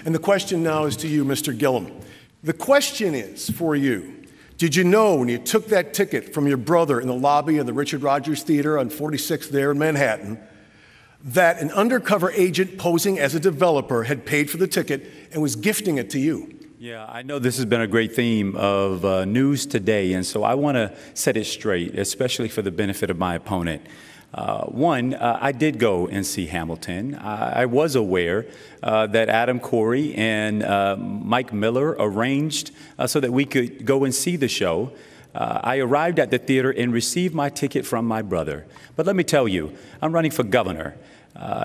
And the question now is to you, Mr. Gillum. The question is for you, did you know when you took that ticket from your brother in the lobby of the Richard Rogers Theater on 46th there in Manhattan, that an undercover agent posing as a developer had paid for the ticket and was gifting it to you? Yeah, I know this has been a great theme of news today, and so I want to set it straight, especially for the benefit of my opponent. One, I did go and see Hamilton. I was aware that Adam Corey and Mike Miller arranged so that we could go and see the show. I arrived at the theater and received my ticket from my brother. But let me tell you, I'm running for governor.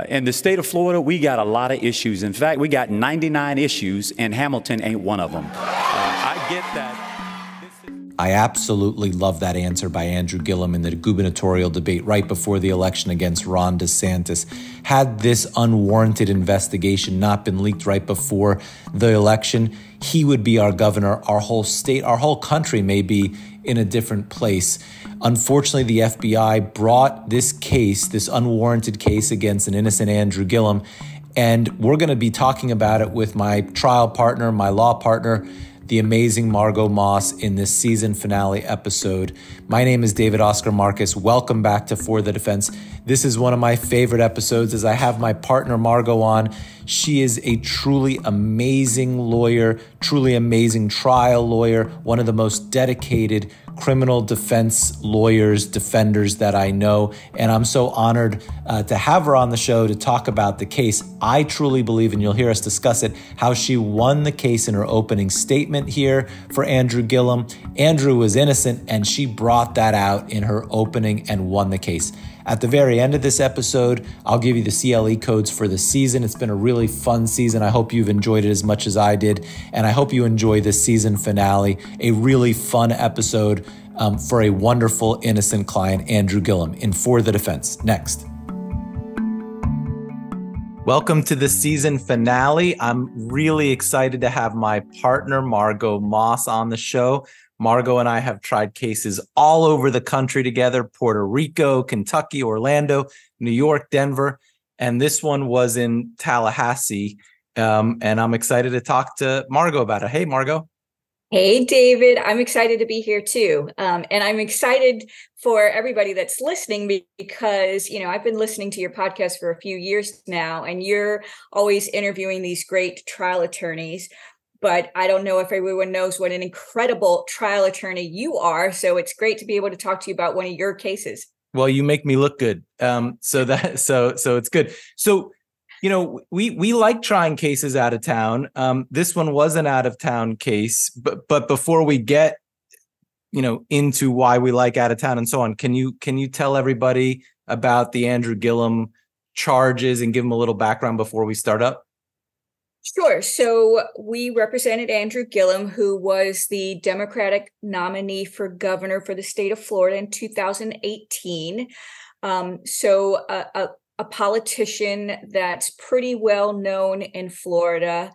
In the state of Florida, we got a lot of issues. In fact, we got 99 issues, and Hamilton ain't one of them. I get that. I absolutely love that answer by Andrew Gillum in the gubernatorial debate right before the election against Ron DeSantis. Had this unwarranted investigation not been leaked right before the election, he would be our governor. Our whole state, our whole country may be in a different place. Unfortunately, the FBI brought this case, this unwarranted case against an innocent Andrew Gillum, and we're going to be talking about it with my trial partner, my law partner, the amazing Margot Moss, in this season finale episode. My name is David Oscar Markus. Welcome back to For the Defense. This is one of my favorite episodes as I have my partner Margot on. She is a truly amazing lawyer, truly amazing trial lawyer, one of the most dedicated criminal defense lawyers, defenders that I know. And I'm so honored to have her on the show to talk about the case. I truly believe, and you'll hear us discuss it, how she won the case in her opening statement here for Andrew Gillum. Andrew was innocent, and she brought that out in her opening and won the case. At the very end of this episode, I'll give you the CLE codes for the season. It's been a really fun season. I hope you've enjoyed it as much as I did. And I hope you enjoy this season finale, a really fun episode for a wonderful, innocent client, Andrew Gillum, in For the Defense. Next. Welcome to the season finale. I'm really excited to have my partner, Margot Moss, on the show. Margot and I have tried cases all over the country together: Puerto Rico, Kentucky, Orlando, New York, Denver, and this one was in Tallahassee. And I'm excited to talk to Margot about it. Hey, Margot. Hey, David. I'm excited to be here too. And I'm excited for everybody that's listening because, you know, I've been listening to your podcast for a few years now, and you're always interviewing these great trial attorneys. But I don't know if everyone knows what an incredible trial attorney you are. So it's great to be able to talk to you about one of your cases. Well, you make me look good. So it's good. So, you know, we like trying cases out of town. This one was an out of town case, but before we get, you know, into why we like out of town and so on, can you tell everybody about the Andrew Gillum charges and give them a little background before we start up? Sure. So we represented Andrew Gillum, who was the Democratic nominee for governor for the state of Florida in 2018. So a politician that's pretty well known in Florida,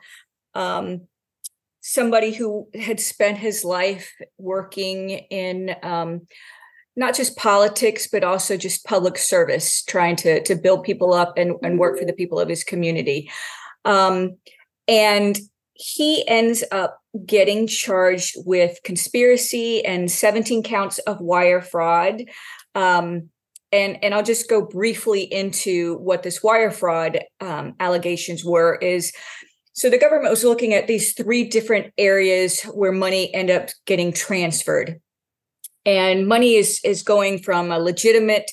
somebody who had spent his life working in not just politics, but also just public service, trying to build people up and work for the people of his community. And he ends up getting charged with conspiracy and 17 counts of wire fraud. And I'll just go briefly into what this wire fraud allegations were. So the government was looking at these three different areas where money ended up getting transferred. And money is going from a legitimate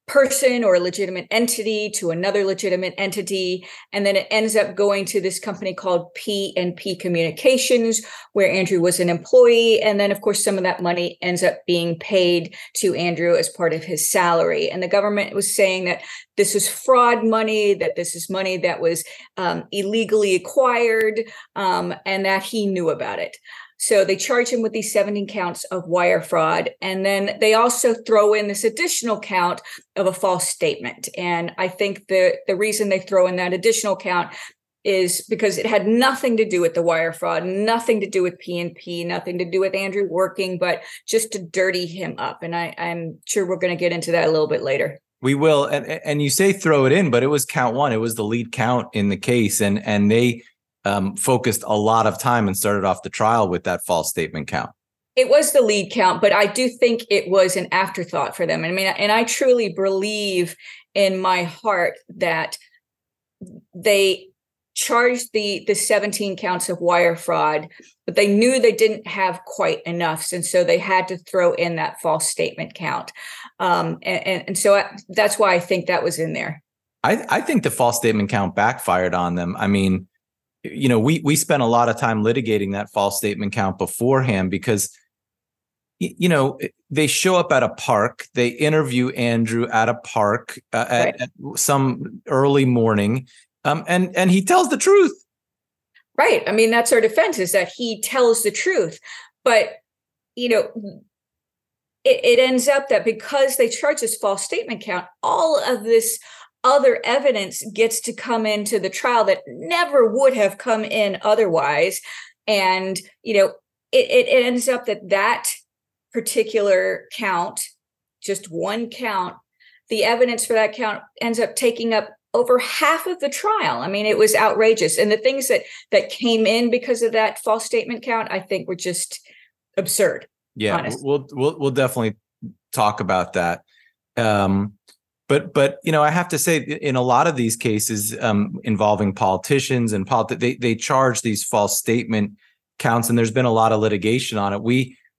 person or a legitimate entity to another legitimate entity. And then it ends up going to this company called P&P Communications, where Andrew was an employee. And then, of course, some of that money ends up being paid to Andrew as part of his salary. And the government was saying that this is fraud money, that this is money that was illegally acquired, and that he knew about it. So they charge him with these 17 counts of wire fraud. And then they also throw in this additional count of a false statement. And I think the reason they throw in that additional count is because it had nothing to do with the wire fraud, nothing to do with P&P, nothing to do with Andrew working, but just to dirty him up. And I'm sure we're going to get into that a little bit later. We will. And you say throw it in, but it was count one. It was the lead count in the case. And they focused a lot of time and started off the trial with that false statement count. It was the lead count, but I do think it was an afterthought for them. I mean, and I truly believe in my heart that they charged the 17 counts of wire fraud, but they knew they didn't have quite enough. And so they had to throw in that false statement count. And so that's why I think that was in there. I think the false statement count backfired on them. I mean, we spent a lot of time litigating that false statement count beforehand because, they show up at a park, they interview Andrew at a park at some early morning, and he tells the truth. Right. I mean, that's our defense, is that he tells the truth. But, it ends up that because they charge this false statement count, all of this other evidence gets to come into the trial that never would have come in otherwise. And, it ends up that particular count, just one count, the evidence for that count ends up taking up over half of the trial. I mean, it was outrageous. And the things that came in because of that false statement count, I think were just absurd. Yeah, honestly. We'll definitely talk about that. But I have to say, in a lot of these cases involving politicians and they charge these false statement counts, and there's been a lot of litigation on it.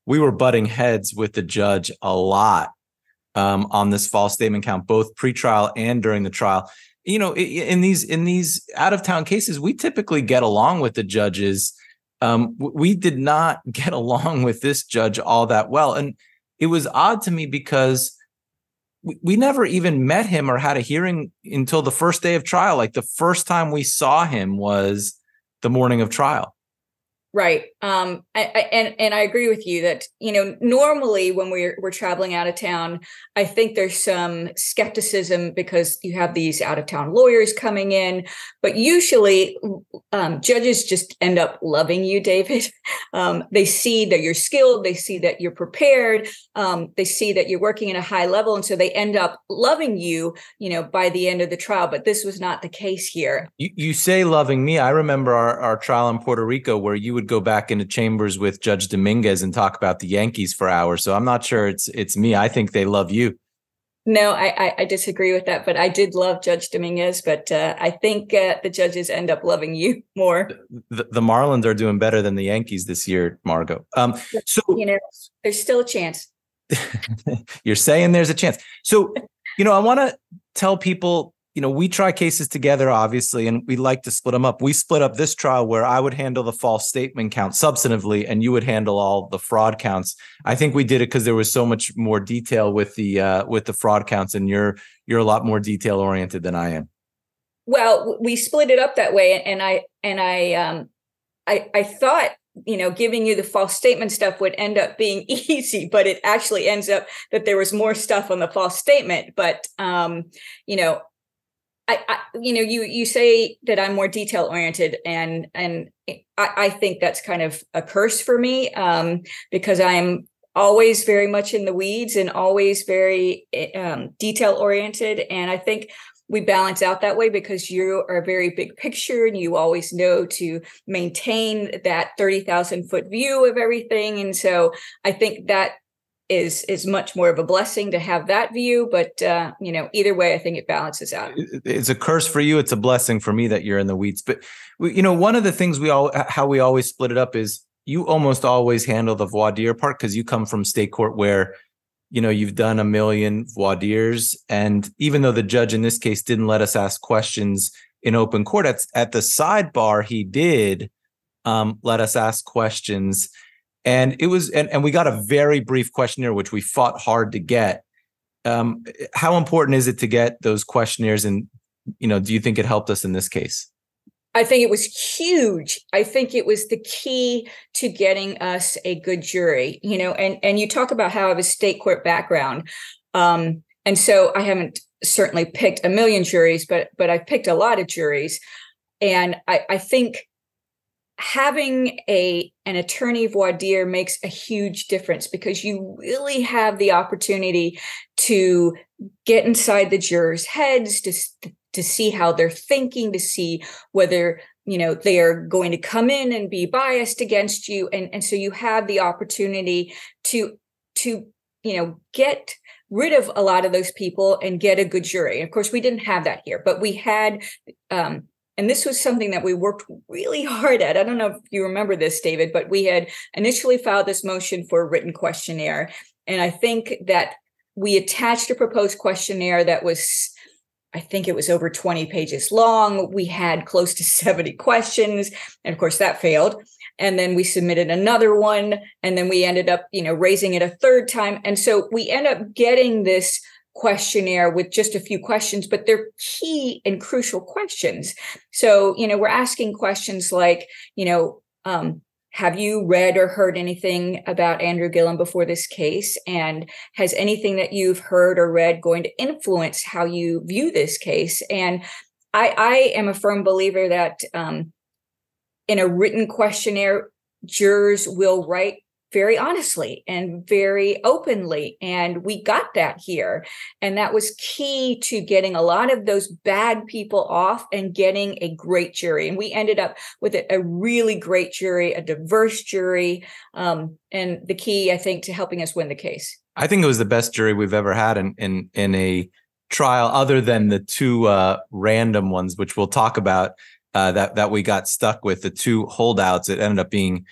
We were butting heads with the judge a lot on this false statement count, both pre-trial and during the trial. In these out-of-town cases, we typically get along with the judges. We did not get along with this judge all that well, and it was odd to me because we never even met him or had a hearing until the first day of trial. Like, the first time we saw him was the morning of trial. Right. And I agree with you that, normally when we're traveling out of town, I think there's some skepticism because you have these out of town lawyers coming in, but usually judges just end up loving you, David. They see that you're skilled. They see that you're prepared. They see that you're working at a high level. And so they end up loving you, by the end of the trial. But this was not the case here. You say loving me. I remember our trial in Puerto Rico where you would go back into chambers with Judge Dominguez and talk about the Yankees for hours. So I'm not sure it's me. I think they love you. No, I disagree with that, but I did love Judge Dominguez, but I think the judges end up loving you more. The Marlins are doing better than the Yankees this year, Margot. So there's still a chance. You're saying there's a chance. So, I want to tell people, we try cases together, obviously, and we like to split them up. We split up this trial where I would handle the false statement count substantively, and you would handle all the fraud counts. I think we did it because there was so much more detail with the fraud counts, and you're a lot more detail oriented than I am. Well, we split it up that way, and I thought, giving you the false statement stuff would end up being easy, but it actually ends up that there was more stuff on the false statement. But you say that I'm more detail oriented, and I think that's kind of a curse for me because I'm always very much in the weeds and always very detail oriented. And I think we balance out that way because you are a very big picture and you always know to maintain that 30,000 foot view of everything. And so I think that is much more of a blessing to have that view. But, either way, I think it balances out. It's a curse for you. It's a blessing for me that you're in the weeds. But, one of the things how we always split it up is you almost always handle the voir dire part because you come from state court where, you've done a million voir dires. And even though the judge in this case didn't let us ask questions in open court, at the sidebar, he did let us ask questions. And it was, and we got a very brief questionnaire, which we fought hard to get. How important is it to get those questionnaires? And, do you think it helped us in this case? I think it was huge. I think it was the key to getting us a good jury, and you talk about how I have a state court background. And so I haven't certainly picked a million juries, but I've picked a lot of juries. And I think having an attorney voir dire makes a huge difference because you really have the opportunity to get inside the jurors' heads, to see how they're thinking, to see whether, they are going to come in and be biased against you. And so you have the opportunity to get rid of a lot of those people and get a good jury. And of course, we didn't have that here, but we had, and this was something that we worked really hard at. I don't know if you remember this, David, but we had initially filed this motion for a written questionnaire. And I think that we attached a proposed questionnaire that was, I think it was over 20 pages long. We had close to 70 questions. And of course, that failed. And then we submitted another one. And then we ended up, raising it a third time. And so we end up getting this questionnaire with just a few questions, but they're key and crucial questions. So, we're asking questions like, have you read or heard anything about Andrew Gillum before this case? And has anything that you've heard or read going to influence how you view this case? And I am a firm believer that in a written questionnaire, jurors will write very honestly and very openly. And we got that here. And that was key to getting a lot of those bad people off and getting a great jury. And we ended up with a really great jury, a diverse jury, and the key, I think, to helping us win the case. I think it was the best jury we've ever had in a trial, other than the two random ones, which we'll talk about, that we got stuck with, the two holdouts. It ended up being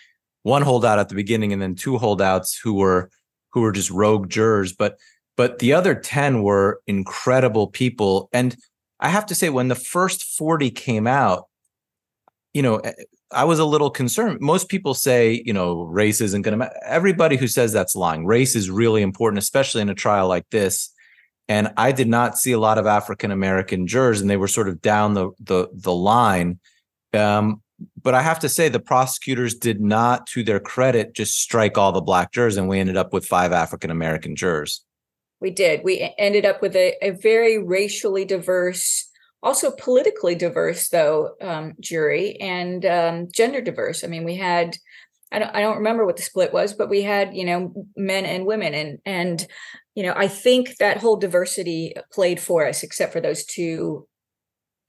one holdout at the beginning and then two holdouts who were just rogue jurors. But the other 10 were incredible people. And I have to say, when the first 40 came out, I was a little concerned. Most people say, race isn't going to matter. Everybody who says that's lying. Race is really important, especially in a trial like this. And I did not see a lot of African-American jurors, and they were sort of down the line. But I have to say, the prosecutors did not, to their credit, just strike all the black jurors, and we ended up with 5 African-American jurors. We did. We ended up with a very racially diverse, also politically diverse, though, jury, and gender diverse. I mean, we had, I don't remember what the split was, but we had, men and women. And I think that whole diversity played for us, except for those two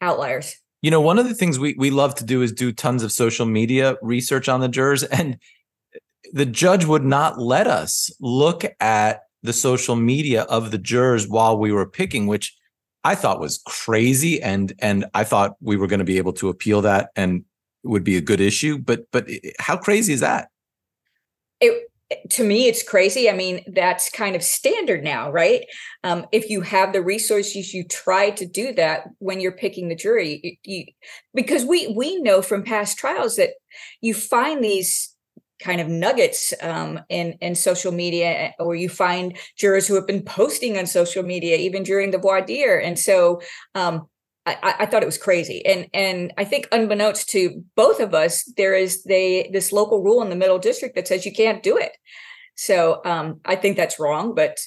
outliers. One of the things we love to do is do tons of social media research on the jurors, and the judge would not let us look at the social media of the jurors while we were picking, which I thought was crazy. And I thought we were going to be able to appeal that and it would be a good issue. But how crazy is that? To me, it's crazy. I mean, that's kind of standard now, right? If you have the resources, you try to do that when you're picking the jury, because we know from past trials that you find these kind of nuggets in social media, or you find jurors who have been posting on social media even during the voir dire. And so I thought it was crazy. And I think, unbeknownst to both of us, there is this local rule in the Middle District that says you can't do it. So I think that's wrong. But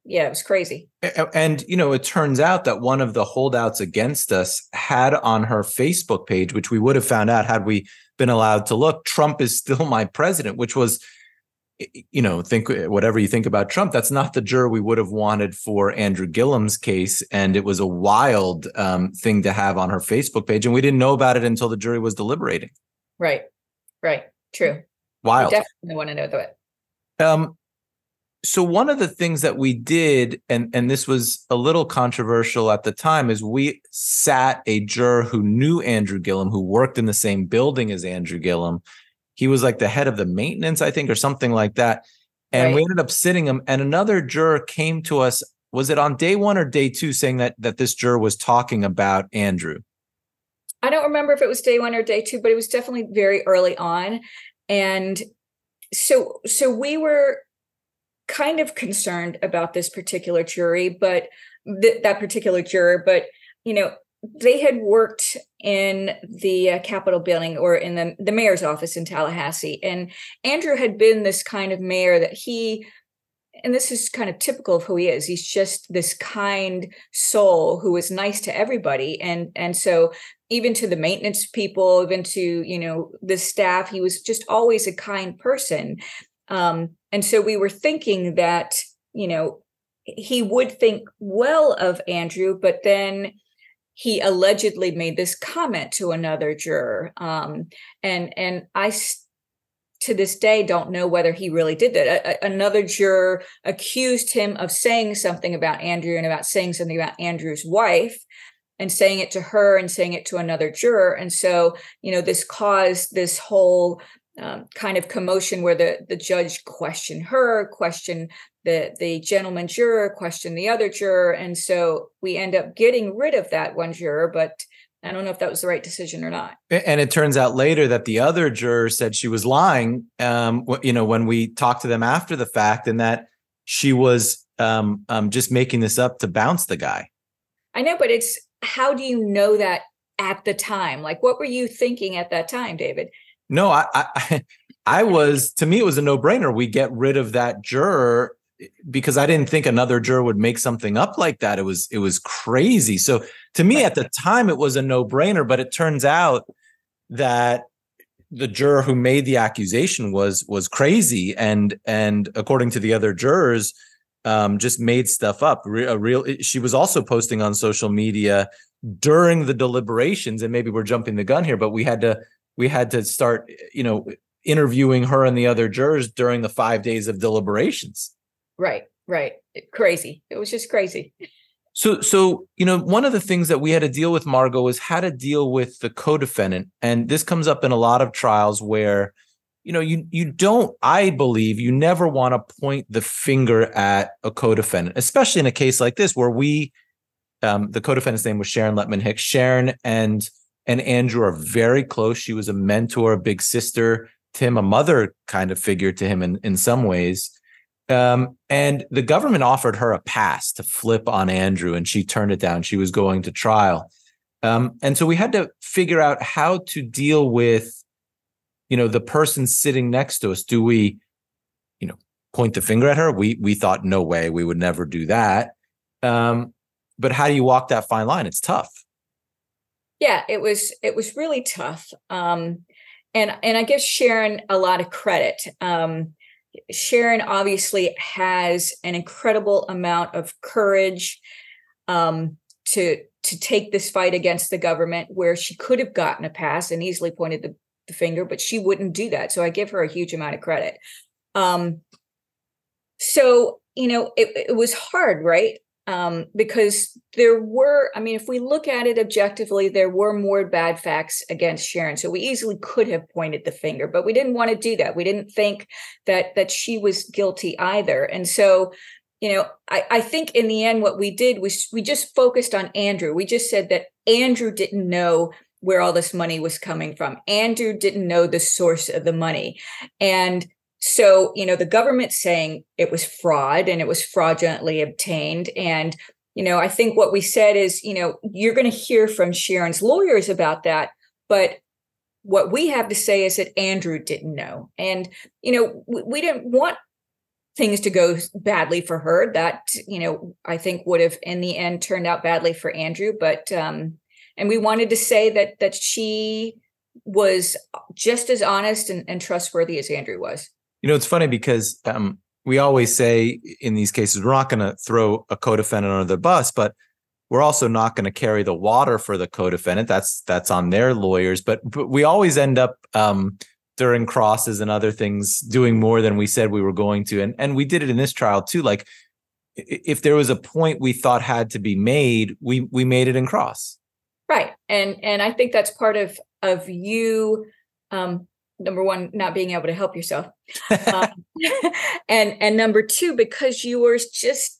yeah, it was crazy. And, it turns out that one of the holdouts against us had on her Facebook page, which we would have found out had we been allowed to look, "Trump is still my president," which was, think whatever you think about Trump, that's not the juror we would have wanted for Andrew Gillum's case. And it was a wild thing to have on her Facebook page. And we didn't know about it until the jury was deliberating. Right. True. Wild. We definitely want to know that. So one of the things that we did, and this was a little controversial at the time, is we sat a juror who knew Andrew Gillum, who worked in the same building as Andrew Gillum. He was like the head of the maintenance, I think, or something like that. And we ended up sitting him. And another juror came to us. Was it on day 1 or day 2, saying that this juror was talking about Andrew? I don't remember if it was day 1 or day 2, but it was definitely very early on. And so we were kind of concerned about this particular jury, but that particular juror, but they had worked in the Capitol building, or in the mayor's office in Tallahassee. And Andrew had been this kind of mayor that and this is kind of typical of who he is. He's just this kind soul who is nice to everybody. And so even to the maintenance people, even to, the staff, he was just always a kind person. And so we were thinking that, he would think well of Andrew, but then he allegedly made this comment to another juror. And I, to this day, don't know whether he really did that. Another juror accused him of saying something about Andrew and about saying something about Andrew's wife, and saying it to her and saying it to another juror. And so, this caused this whole kind of commotion where the judge questioned her, questioned the gentleman juror, questioned the other juror. And so we end up getting rid of that one juror, but I don't know if that was the right decision or not. And it turns out later that the other juror said she was lying, when we talked to them after the fact, and that she was just making this up to bounce the guy. I know, but how do you know that at the time? Like, what were you thinking at that time, David? No, I was, to me, it was a no-brainer. We get rid of that juror because I didn't think another juror would make something up like that. It was crazy. So to me at the time, it was a no-brainer, but it turns out that the juror who made the accusation was crazy. And according to the other jurors, just made stuff up. She was also posting on social media during the deliberations, and maybe we're jumping the gun here, but we had to start, interviewing her and the other jurors during the 5 days of deliberations. Right. Crazy. It was just crazy. So, one of the things that we had to deal with, Margot, is how to deal with the co-defendant. And this comes up in a lot of trials where, you don't, I believe, you never want to point the finger at a co-defendant, especially in a case like this where the co-defendant's name was Sharon Letman Hicks. Sharon and Andrew are very close. She was a mentor, a big sister to him, a mother kind of figure to him in some ways. And the government offered her a pass to flip on Andrew, and she turned it down. She was going to trial. And so we had to figure out how to deal with, the person sitting next to us. Do we, point the finger at her? We thought, no way, we would never do that. But how do you walk that fine line? It's tough. Yeah, it was really tough. And I give Sharon a lot of credit. Sharon obviously has an incredible amount of courage to take this fight against the government, where she could have gotten a pass and easily pointed the finger, but she wouldn't do that. So I give her a huge amount of credit. So, it was hard, right? Because there were, if we look at it objectively, there were more bad facts against Sharon. So we easily could have pointed the finger, but we didn't want to do that. We didn't think that she was guilty either. And so, I think in the end, what we did was we just focused on Andrew. We just said that Andrew didn't know where all this money was coming from. Andrew didn't know the source of the money. And so, the government saying it was fraud and it was fraudulently obtained. And, I think what we said is, you're going to hear from Sharon's lawyers about that. But what we have to say is that Andrew didn't know. And, we didn't want things to go badly for her. That, I think would have in the end turned out badly for Andrew. But, and we wanted to say that she was just as honest and trustworthy as Andrew was. It's funny because we always say in these cases, we're not going to throw a co-defendant under the bus, but we're also not going to carry the water for the co-defendant. That's on their lawyers. But we always end up during crosses and other things doing more than we said we were going to. And we did it in this trial too. Like if there was a point we thought had to be made, we made it in cross. Right. And I think that's part of you, number one, not being able to help yourself. And number two, because you were just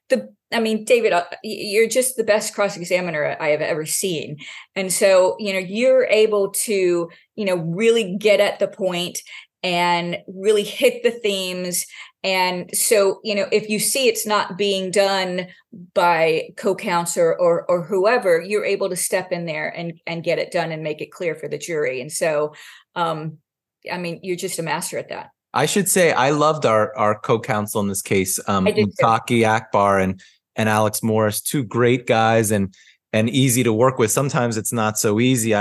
David, you're just the best cross-examiner I have ever seen. And so, you're able to, really get at the point and really hit the themes. And so, if you see it's not being done by co-counsel or whoever, you're able to step in there and get it done and make it clear for the jury. And so, you're just a master at that. I should say I loved our co-counsel in this case, Mutaki Akbar and Alex Morris, two great guys and easy to work with. Sometimes it's not so easy.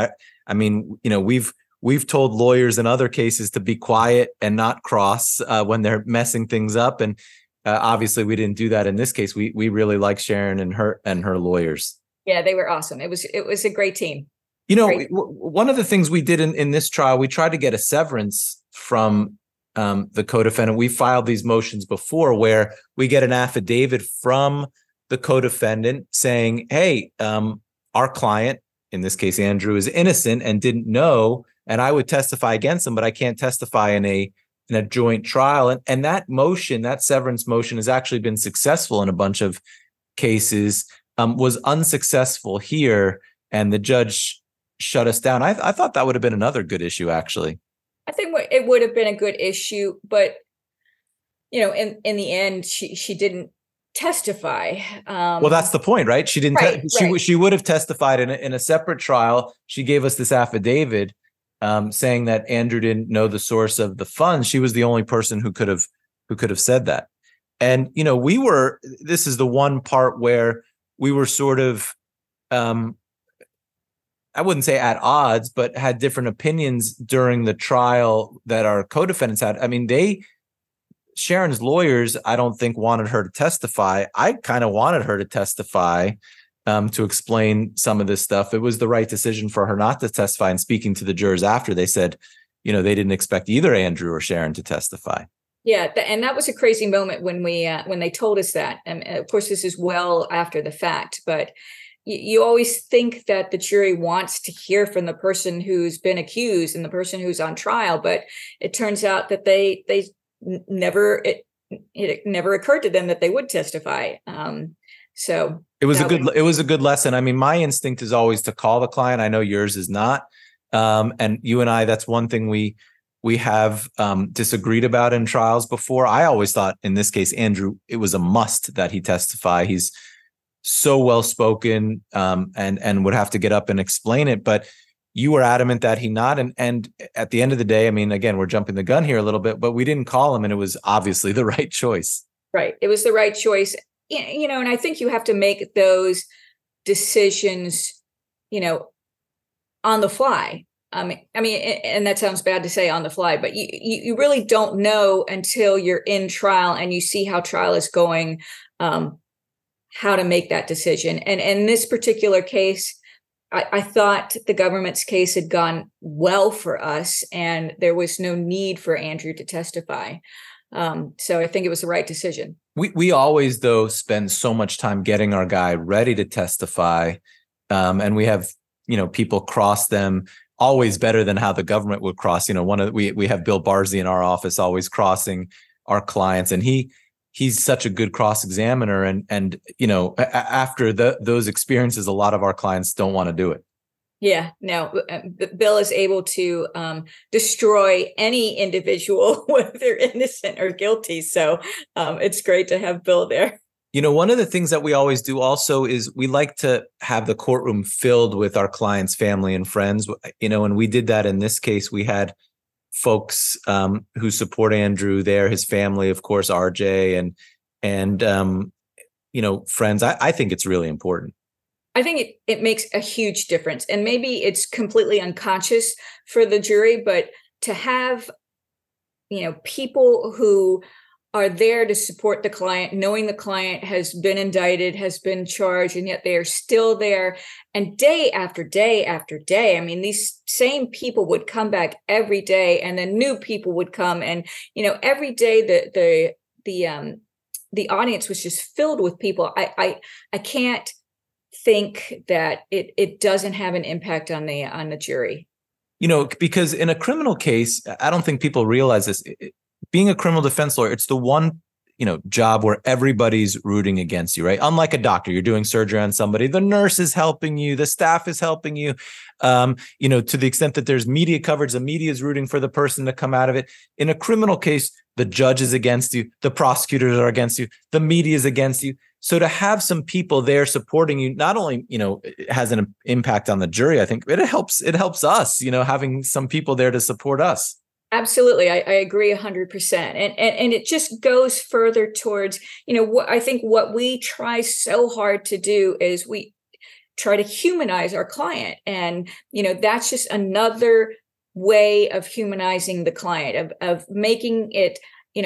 We've told lawyers in other cases to be quiet and not cross when they're messing things up. And obviously we didn't do that in this case. We really like Sharon and her lawyers. Yeah, they were awesome. It was a great team. One of the things we did in this trial, we tried to get a severance from the co-defendant. We filed these motions before where we get an affidavit from the co-defendant saying, hey, our client, in this case, Andrew, is innocent and didn't know, and I would testify against him, but I can't testify in a joint trial. And that motion, that severance motion, has actually been successful in a bunch of cases, was unsuccessful here, and the judge shut us down. I thought that would have been another good issue, actually. I think it would have been a good issue, but in the end, she didn't testify. Well, that's the point, right? She didn't. She would have testified in a separate trial. She gave us this affidavit saying that Andrew didn't know the source of the funds. She was the only person who could have said that. And this is the one part where we were sort of, I wouldn't say at odds, but had different opinions during the trial that our co-defendants had. I mean, Sharon's lawyers, I don't think, wanted her to testify. I kind of wanted her to testify to explain some of this stuff. It was the right decision for her not to testify. And speaking to the jurors after, they said, they didn't expect either Andrew or Sharon to testify. Yeah, and that was a crazy moment when they told us that. And of course, this is well after the fact, but you always think that the jury wants to hear from the person who's been accused and the person who's on trial, but it turns out that it never occurred to them that they would testify. So it was a good lesson. I mean, my instinct is always to call the client. I know yours is not. And you and I, that's one thing we have disagreed about in trials before. I always thought in this case, Andrew, it was a must that he testify. He's so well-spoken and would have to get up and explain it. But you were adamant that he not. And at the end of the day, I mean, again, we're jumping the gun here a little bit, but we didn't call him, and it was obviously the right choice. Right. It was the right choice. And I think you have to make those decisions, on the fly. I mean, and that sounds bad to say on the fly, but you really don't know until you're in trial and you see how trial is going, how to make that decision. And in this particular case, I thought the government's case had gone well for us, and there was no need for Andrew to testify. So I think it was the right decision. We always, though, spend so much time getting our guy ready to testify, and we have people cross them always better than how the government would cross. We have Bill Barzy in our office always crossing our clients, and he's such a good cross-examiner. And after those experiences, a lot of our clients don't want to do it. Yeah, no, Bill is able to destroy any individual, whether they're innocent or guilty. So it's great to have Bill there. One of the things that we always do also is we like to have the courtroom filled with our clients' family and friends. And we did that in this case. We had folks who support Andrew there, his family, of course, RJ and friends. I think it's really important. I think it makes a huge difference, and maybe it's completely unconscious for the jury, but to have, people who are there to support the client, knowing the client has been indicted, has been charged, and yet they are still there. And day after day after day, I mean, these same people would come back every day, and then new people would come. And, every day the audience was just filled with people. I can't think that it doesn't have an impact on the jury. Because in a criminal case, I don't think people realize this. Being a criminal defense lawyer, it's the one, job where everybody's rooting against you, right? Unlike a doctor, you're doing surgery on somebody, the nurse is helping you, the staff is helping you. To the extent that there's media coverage, the media is rooting for the person to come out of it. In a criminal case, the judge is against you, the prosecutors are against you, the media is against you. So to have some people there supporting you, not only, it has an impact on the jury, I think it helps us, having some people there to support us. Absolutely. I agree 100%. And it just goes further towards, I think what we try so hard to do is we try to humanize our client. And, that's just another way of humanizing the client, of making it,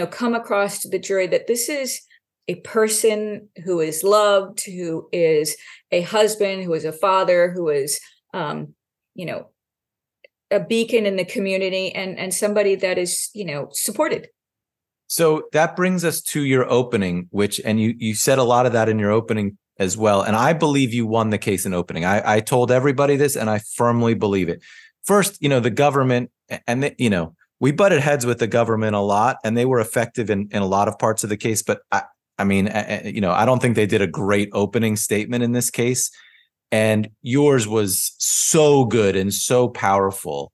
come across to the jury that this is a person who is loved, who is a husband, who is a father, who is, a beacon in the community, and somebody that is, supported. So that brings us to your opening, and you said a lot of that in your opening as well. And I believe you won the case in opening. I told everybody this, and I firmly believe it. First, the government, and we butted heads with the government a lot, and they were effective in a lot of parts of the case. But I don't think they did a great opening statement in this case. And yours was so good and so powerful.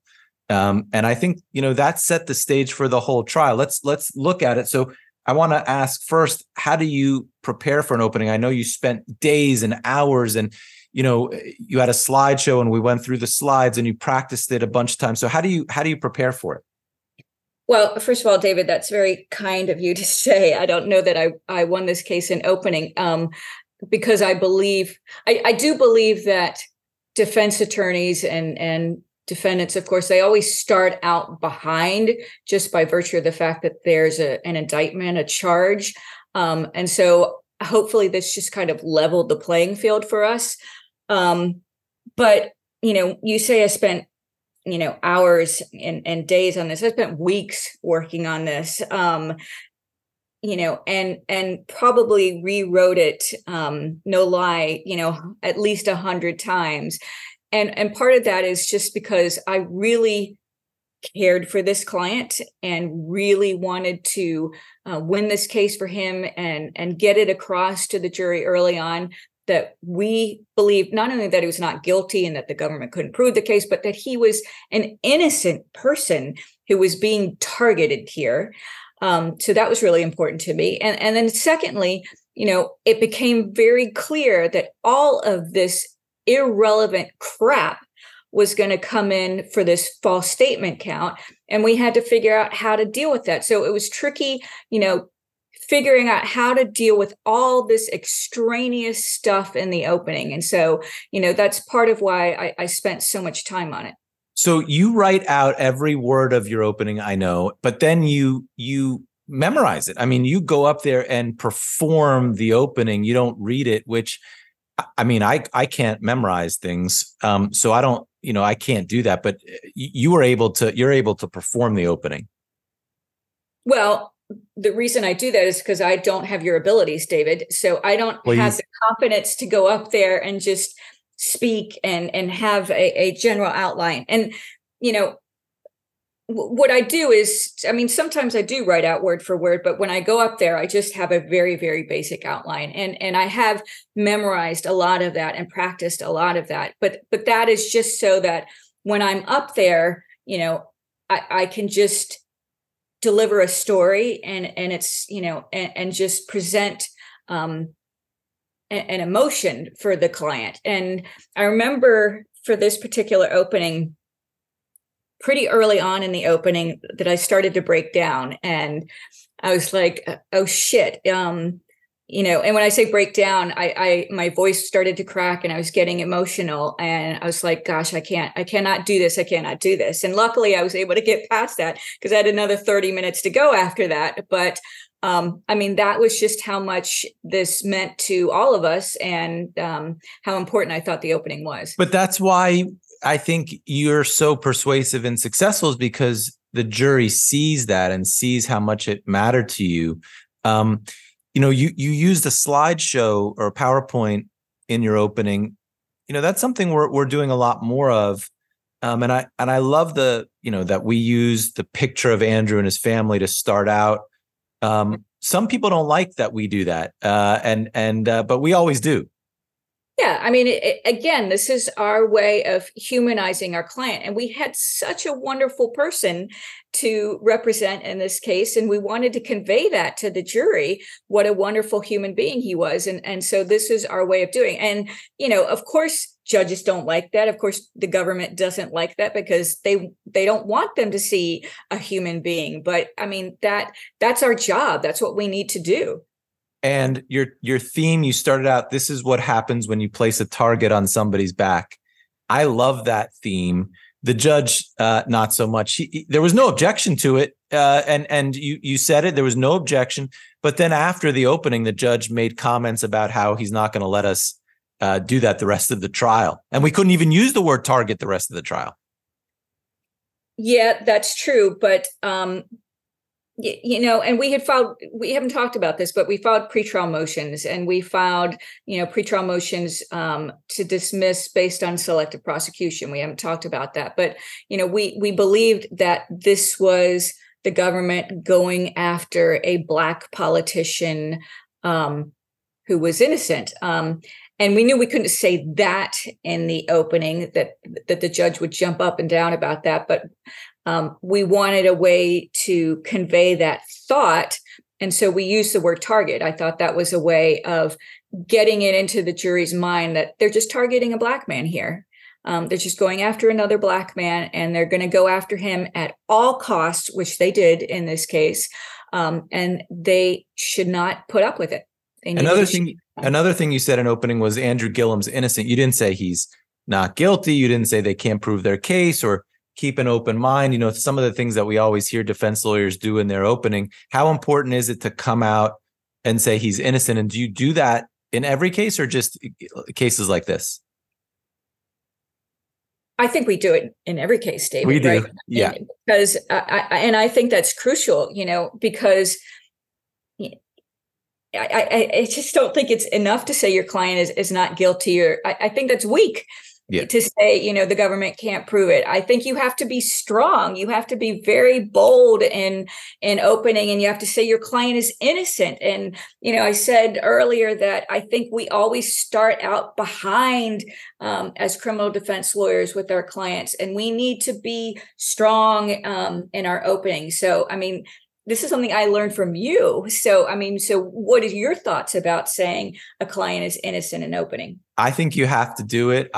And I think, that set the stage for the whole trial. Let's look at it. So I want to ask first, how do you prepare for an opening? I know you spent days and hours, and, you had a slideshow, and we went through the slides, and you practiced it a bunch of times. So how do you prepare for it? Well, first of all, David, that's very kind of you to say. I don't know that I won this case in opening, because I do believe that defense attorneys and defendants, of course, they always start out behind just by virtue of the fact that there's an indictment, a charge. And so hopefully this just kind of leveled the playing field for us. But, you say I spent, hours and days on this. I spent weeks working on this, and probably rewrote it, no lie, at least 100 times. And part of that is just because I really cared for this client and really wanted to win this case for him and get it across to the jury early on that we believe not only that he was not guilty and that the government couldn't prove the case, but that he was an innocent person who was being targeted here. So that was really important to me. And then secondly, it became very clear that all of this irrelevant crap was going to come in for this false statement count. And we had to figure out how to deal with that. So it was tricky, figuring out how to deal with all this extraneous stuff in the opening. And so, that's part of why I spent so much time on it. So you write out every word of your opening, I know, but then you memorize it. I mean, you go up there and perform the opening. You don't read it, which, I can't memorize things. So I don't, I can't do that, but you're able to perform the opening. Well, the reason I do that is because I don't have your abilities, David. So I don't have the confidence to go up there and just speak and have a general outline. And, what I do is, sometimes I do write out word for word, but when I go up there, I just have a very, very basic outline. And I have memorized a lot of that and practiced a lot of that. But that is just so that when I'm up there, I can just deliver a story and it's, and just present an emotion for the client. And I remember for this particular opening, pretty early on in the opening, that I started to break down, and I was like, oh shit. And when I say break down, my voice started to crack and I was getting emotional, and I was like, gosh, I cannot do this. I cannot do this. And luckily I was able to get past that because I had another 30 minutes to go after that. But that was just how much this meant to all of us, and how important I thought the opening was. But that's why I think you're so persuasive and successful, is because the jury sees that and sees how much it mattered to you. You used a slideshow or a PowerPoint in your opening. That's something we're doing a lot more of. And I love that we use the picture of Andrew and his family to start out. Some people don't like that we do that. But we always do. Yeah, again, this is our way of humanizing our client. And we had such a wonderful person to represent in this case. And we wanted to convey that to the jury, what a wonderful human being he was. And so this is our way of doing. And, of course, judges don't like that. Of course, the government doesn't like that because they don't want them to see a human being. But that's our job. That's what we need to do. And your theme, you started out, this is what happens when you place a target on somebody's back. I love that theme. The judge, not so much. There was no objection to it. And you said it, there was no objection. But then after the opening, the judge made comments about how he's not going to let us do that the rest of the trial. And we couldn't even use the word target the rest of the trial. Yeah, that's true. But, and we haven't talked about this, but we filed pretrial motions, and we filed, pretrial motions to dismiss based on selective prosecution. We haven't talked about that, but, we believed that this was the government going after a Black politician who was innocent. And we knew we couldn't say that in the opening, that the judge would jump up and down about that. But we wanted a way to convey that thought. And so we used the word target. I thought that was a way of getting it into the jury's mind that they're just targeting a Black man here. They're just going after another Black man, and they're going to go after him at all costs, which they did in this case. And they should not put up with it. Another thing you said in opening was Andrew Gillum's innocent. You didn't say he's not guilty. You didn't say they can't prove their case or keep an open mind. Some of the things that we always hear defense lawyers do in their opening. How important is it to come out and say he's innocent? And do you do that in every case or just cases like this? I think we do it in every case, David. We do, right? yeah. Because I think that's crucial, because I just don't think it's enough to say your client is not guilty, or I think that's weak. Yeah. To say, the government can't prove it. I think you have to be strong. You have to be very bold in opening, and you have to say your client is innocent. And, I said earlier that I think we always start out behind as criminal defense lawyers with our clients, and we need to be strong in our opening. So, this is something I learned from you. So, what are your thoughts about saying a client is innocent in opening? I think you have to do it.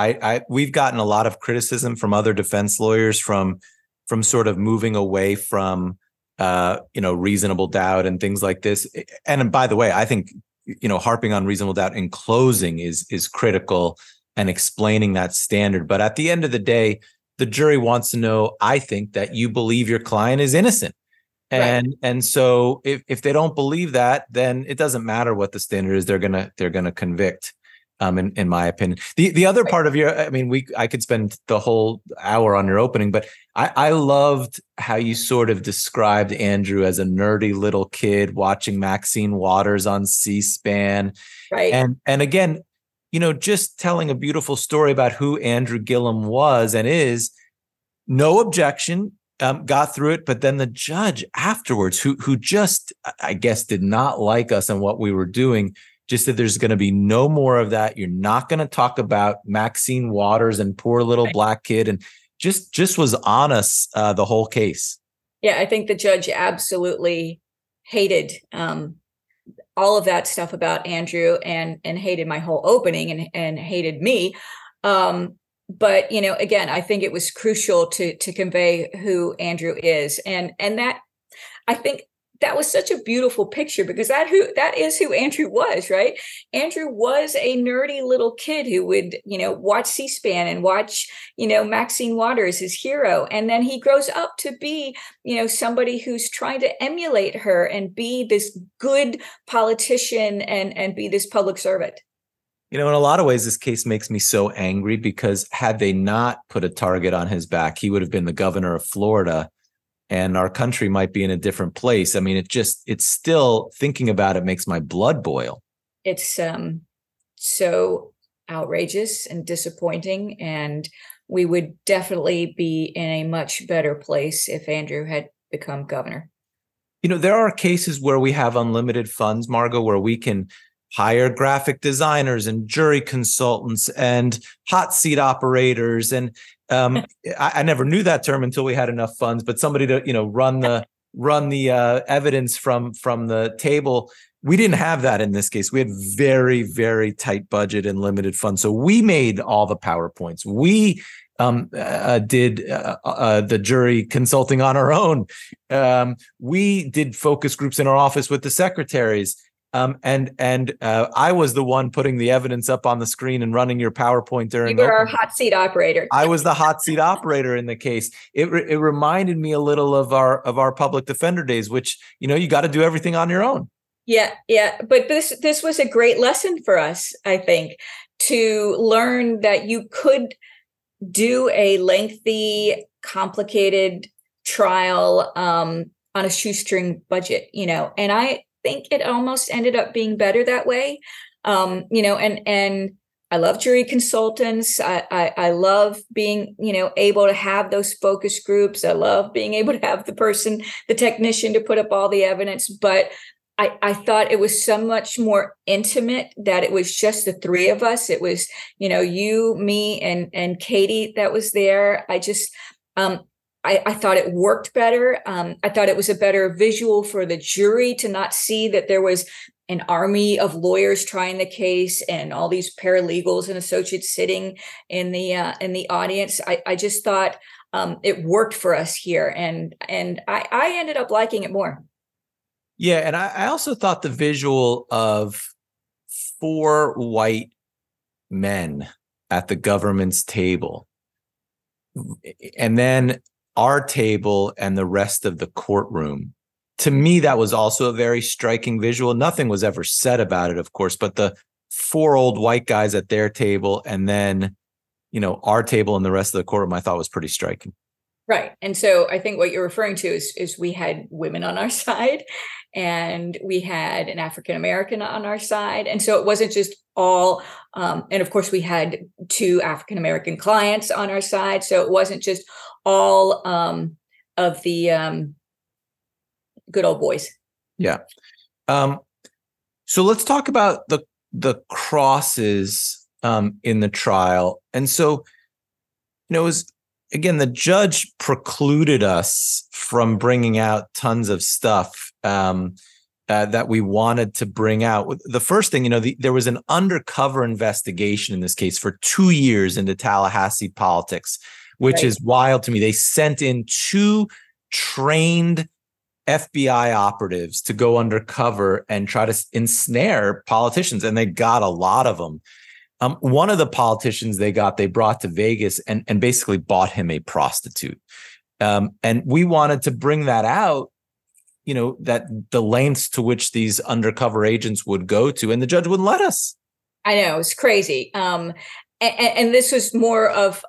We've gotten a lot of criticism from other defense lawyers from sort of moving away from, reasonable doubt and things like this. And by the way, I think, harping on reasonable doubt in closing is critical and explaining that standard. But at the end of the day, the jury wants to know, I think, that you believe your client is innocent. And so if they don't believe that, then it doesn't matter what the standard is. They're gonna convict. In my opinion, the other part of I could spend the whole hour on your opening, but I loved how you sort of described Andrew as a nerdy little kid watching Maxine Waters on C-SPAN, right? And again, just telling a beautiful story about who Andrew Gillum was and is. No objection. Got through it, but then the judge afterwards, who just, I guess, did not like us and what we were doing, just said there's going to be no more of that. You're not going to talk about Maxine Waters and poor little Black kid, and just was on us the whole case. Yeah, I think the judge absolutely hated all of that stuff about Andrew and hated my whole opening and hated me. But, again, I think it was crucial to convey who Andrew is. And that, I think that was such a beautiful picture, because that is who Andrew was, right? Andrew was a nerdy little kid who would, watch C-SPAN and watch, Maxine Waters, his hero. And then he grows up to be, somebody who's trying to emulate her and be this good politician and be this public servant. In a lot of ways, this case makes me so angry, because had they not put a target on his back, he would have been the governor of Florida, and our country might be in a different place. It's still, thinking about it makes my blood boil. It's so outrageous and disappointing, and we would definitely be in a much better place if Andrew had become governor. There are cases where we have unlimited funds, Margot, where we can hire graphic designers and jury consultants and hot seat operators. And I never knew that term until we had enough funds, but somebody to, run the evidence from the table. We didn't have that in this case. We had very, very tight budget and limited funds. So we made all the PowerPoints. We did the jury consulting on our own. We did focus groups in our office with the secretaries. I was the one putting the evidence up on the screen and running your PowerPoint during. You were our hot seat operator. I was the hot seat operator in the case. It reminded me a little of our public defender days, which, you got to do everything on your own. Yeah. But this was a great lesson for us, I think, to learn that you could do a lengthy, complicated trial on a shoestring budget, and I think it almost ended up being better that way. And I love jury consultants. I love being, able to have those focus groups. I love being able to have the technician to put up all the evidence. But I thought it was so much more intimate that it was just the three of us. It was, you, me, and Katie that was there. I just, I thought it worked better. I thought it was a better visual for the jury to not see that there was an army of lawyers trying the case and all these paralegals and associates sitting in the audience. I just thought it worked for us here, and I ended up liking it more. Yeah, and I also thought the visual of 4 white men at the government's table, and then our table and the rest of the courtroom. To me, that was also a very striking visual. Nothing was ever said about it, of course, but the 4 old white guys at their table and then, our table and the rest of the courtroom, I thought was pretty striking. Right. And so I think what you're referring to is we had women on our side and we had an African-American on our side. And so it wasn't just all, and of course we had 2 African-American clients on our side. So it wasn't just all of the good old boys. Yeah. So let's talk about the crosses in the trial. And so, it was, again, the judge precluded us from bringing out tons of stuff that we wanted to bring out. The first thing, there was an undercover investigation in this case for 2 years into Tallahassee politics, which is wild to me. They sent in 2 trained FBI operatives to go undercover and try to ensnare politicians, and they got a lot of them. One of the politicians they brought to Vegas and basically bought him a prostitute. And we wanted to bring that out, that the lengths to which these undercover agents would go to, and the judge wouldn't let us. I know, it's crazy. And this was more of,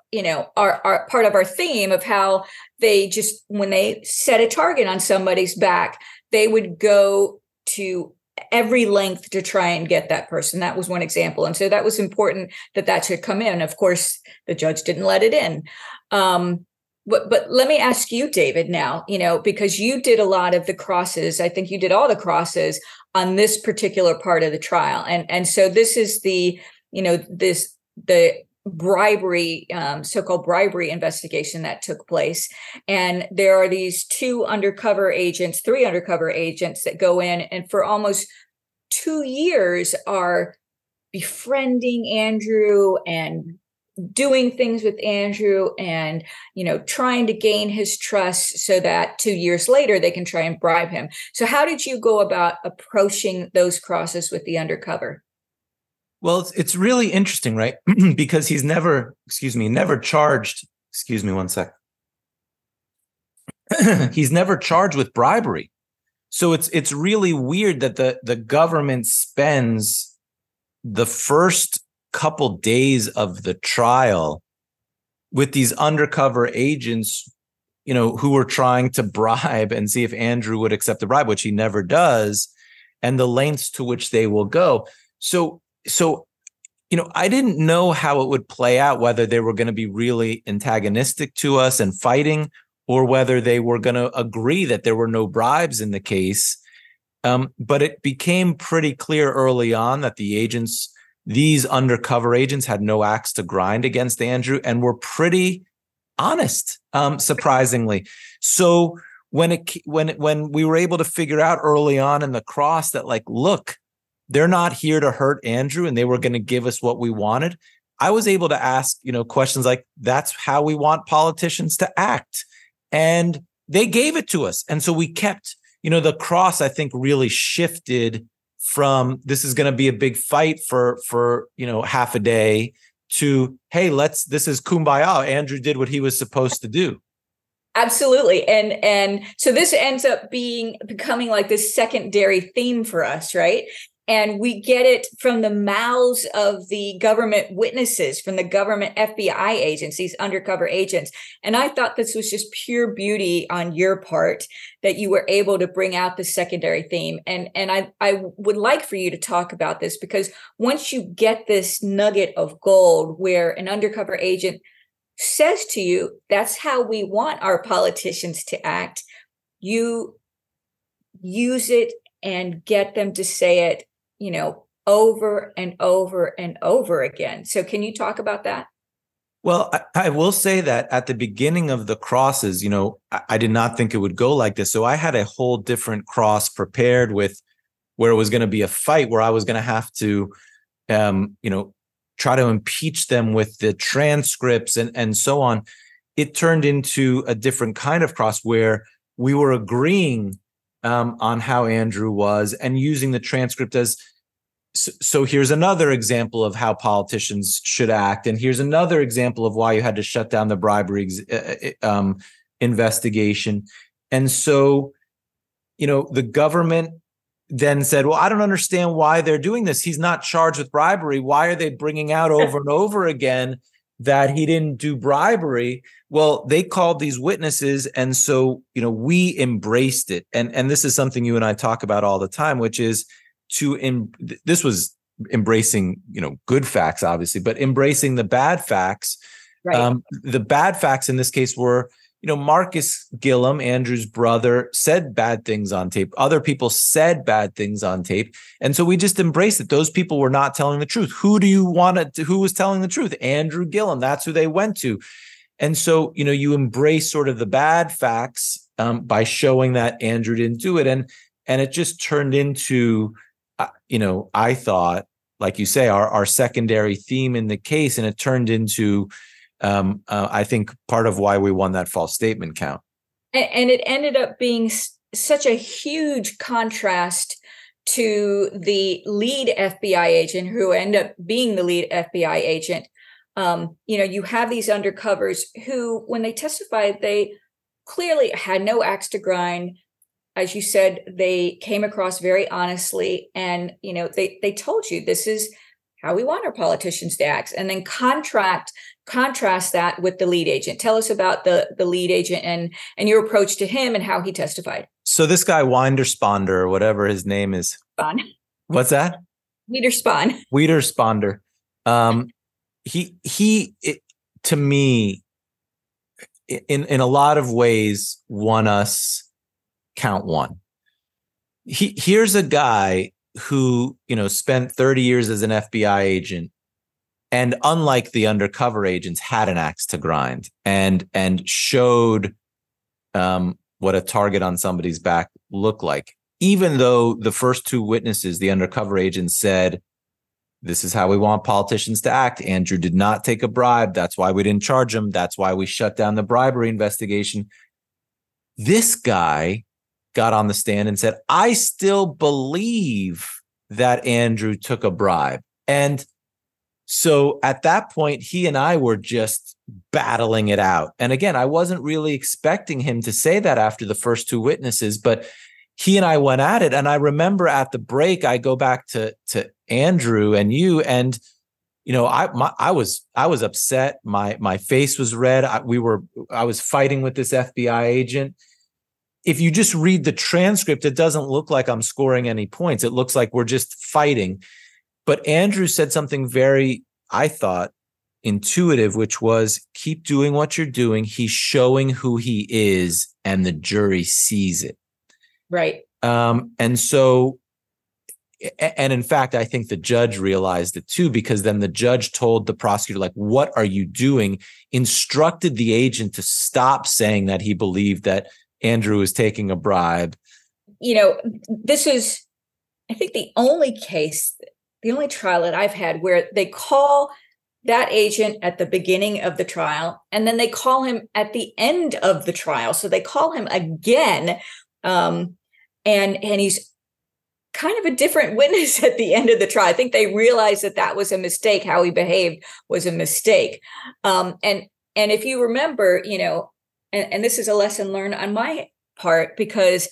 our part of our theme of how they just, when they set a target on somebody's back, they would go to every length to try and get that person. That was one example. And so that was important that should come in. Of course, the judge didn't let it in. But let me ask you, David, now, because you did a lot of the crosses. I think you did all the crosses on this particular part of the trial. And so this is the bribery, so-called bribery investigation that took place. And there are these 3 undercover agents that go in and for almost 2 years are befriending Andrew and doing things with Andrew and, trying to gain his trust so that 2 years later they can try and bribe him. So how did you go about approaching those crosses with the undercover? Well, it's really interesting, right? Because he's never charged. Excuse me one sec. He's never charged with bribery. So it's really weird that the government spends the first couple days of the trial with these undercover agents, who were trying to bribe and see if Andrew would accept the bribe, which he never does, and the lengths to which they will go. So, I didn't know how it would play out, whether they were going to be really antagonistic to us and fighting, or whether they were going to agree that there were no bribes in the case. But it became pretty clear early on that these undercover agents had no axe to grind against Andrew and were pretty honest, surprisingly. So when we were able to figure out early on in the cross that, look, they're not here to hurt Andrew and they were going to give us what we wanted, I was able to ask, questions like, that's how we want politicians to act. And they gave it to us. And so we kept, the cross, I think, really shifted from this is going to be a big fight for half a day to, hey, this is kumbaya. Andrew did what he was supposed to do. Absolutely. And so this ends up becoming like this secondary theme for us, right? And we get it from the mouths of the government witnesses, from the government FBI agents, these undercover agents. And I thought this was just pure beauty on your part that you were able to bring out the secondary theme. And I would like for you to talk about this, because once you get this nugget of gold where an undercover agent says to you, that's how we want our politicians to act, you use it and get them to say it, over and over and over again. So can you talk about that? Well, I will say that at the beginning of the crosses, I did not think it would go like this. So I had a whole different cross prepared with where it was going to be a fight, where I was going to have to, try to impeach them with the transcripts and so on. It turned into a different kind of cross where we were agreeing on how Andrew was and using the transcript as, so here's another example of how politicians should act. And here's another example of why you had to shut down the bribery investigation. And so, the government then said, well, I don't understand why they're doing this. He's not charged with bribery. Why are they bringing out over and over again that he didn't do bribery? Well, they called these witnesses. And so, we embraced it. And this is something you and I talk about all the time, which is this was embracing, good facts, obviously, but embracing the bad facts. Right. The bad facts in this case were, Markus Gillum, Andrew's brother, said bad things on tape. Other people said bad things on tape. And so we just embraced it. Those people were not telling the truth. Who was telling the truth? Andrew Gillum. That's who they went to. And so, you embrace sort of the bad facts by showing that Andrew didn't do it. And it just turned into, I thought, like you say, our secondary theme in the case. And it turned into, I think, part of why we won that false statement count. And it ended up being such a huge contrast to the lead FBI agent, who ended up being the lead FBI agent. You have these undercovers who, when they testified, they clearly had no axe to grind. As you said, they came across very honestly, and they told you this is how we want our politicians to act, and then contrast that with the lead agent. Tell us about the lead agent and your approach to him and how he testified. So this guy Windersponder, or whatever his name is. Spahn. What's that? Wiederspahn. Wiedersponder. He to me, in a lot of ways, won us count one. Here's a guy who, spent 30 years as an FBI agent, and unlike the undercover agents, had an axe to grind and showed what a target on somebody's back looked like. Even though the first two witnesses, the undercover agents, said, this is how we want politicians to act. Andrew did not take a bribe. That's why we didn't charge him. That's why we shut down the bribery investigation. This guy got on the stand and said, I still believe that Andrew took a bribe. And so at that point, he and I were just battling it out. And again, I wasn't really expecting him to say that after the first two witnesses, but he and I went at it. And I remember at the break, I go back to Andrew and you, and I was upset. My face was red. I was fighting with this FBI agent. If you just read the transcript, it doesn't look like I'm scoring any points. It looks like we're just fighting. But Andrew said something very, I thought, intuitive, which was, keep doing what you're doing. He's showing who he is, and the jury sees it. Right. And so, and in fact, I think the judge realized it too, because then the judge told the prosecutor, like, what are you doing? Instructed the agent to stop saying that he believed that Andrew was taking a bribe. This is, I think, the only trial that I've had where they call that agent at the beginning of the trial, and then they call him at the end of the trial. So they call him again, and he's kind of a different witness at the end of the trial. I think they realized that that was a mistake. How he behaved was a mistake. And if you remember, and this is a lesson learned on my part, because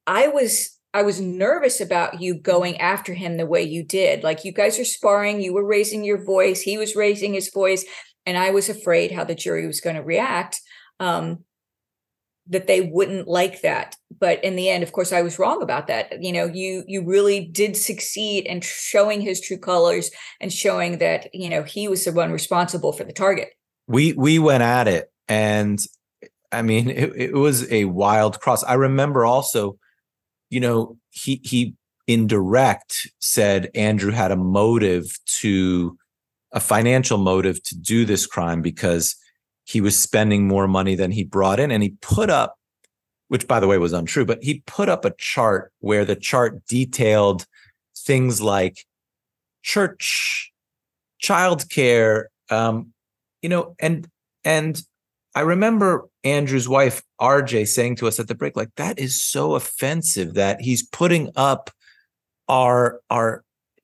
I was nervous about you going after him the way you did. Like, you guys are sparring, you were raising your voice, he was raising his voice, and I was afraid how the jury was going to react, that they wouldn't like that. But in the end, of course, I was wrong about that. You really did succeed in showing his true colors and showing that, he was the one responsible for the target. We went at it, and I mean, it was a wild cross. I remember also, he indirect said Andrew had a financial motive to do this crime because he was spending more money than he brought in. And he put up, which by the way was untrue, but he put up a chart where the chart detailed things like church, childcare, and I remember Andrew's wife, RJ, saying to us at the break, like, that is so offensive that he's putting up our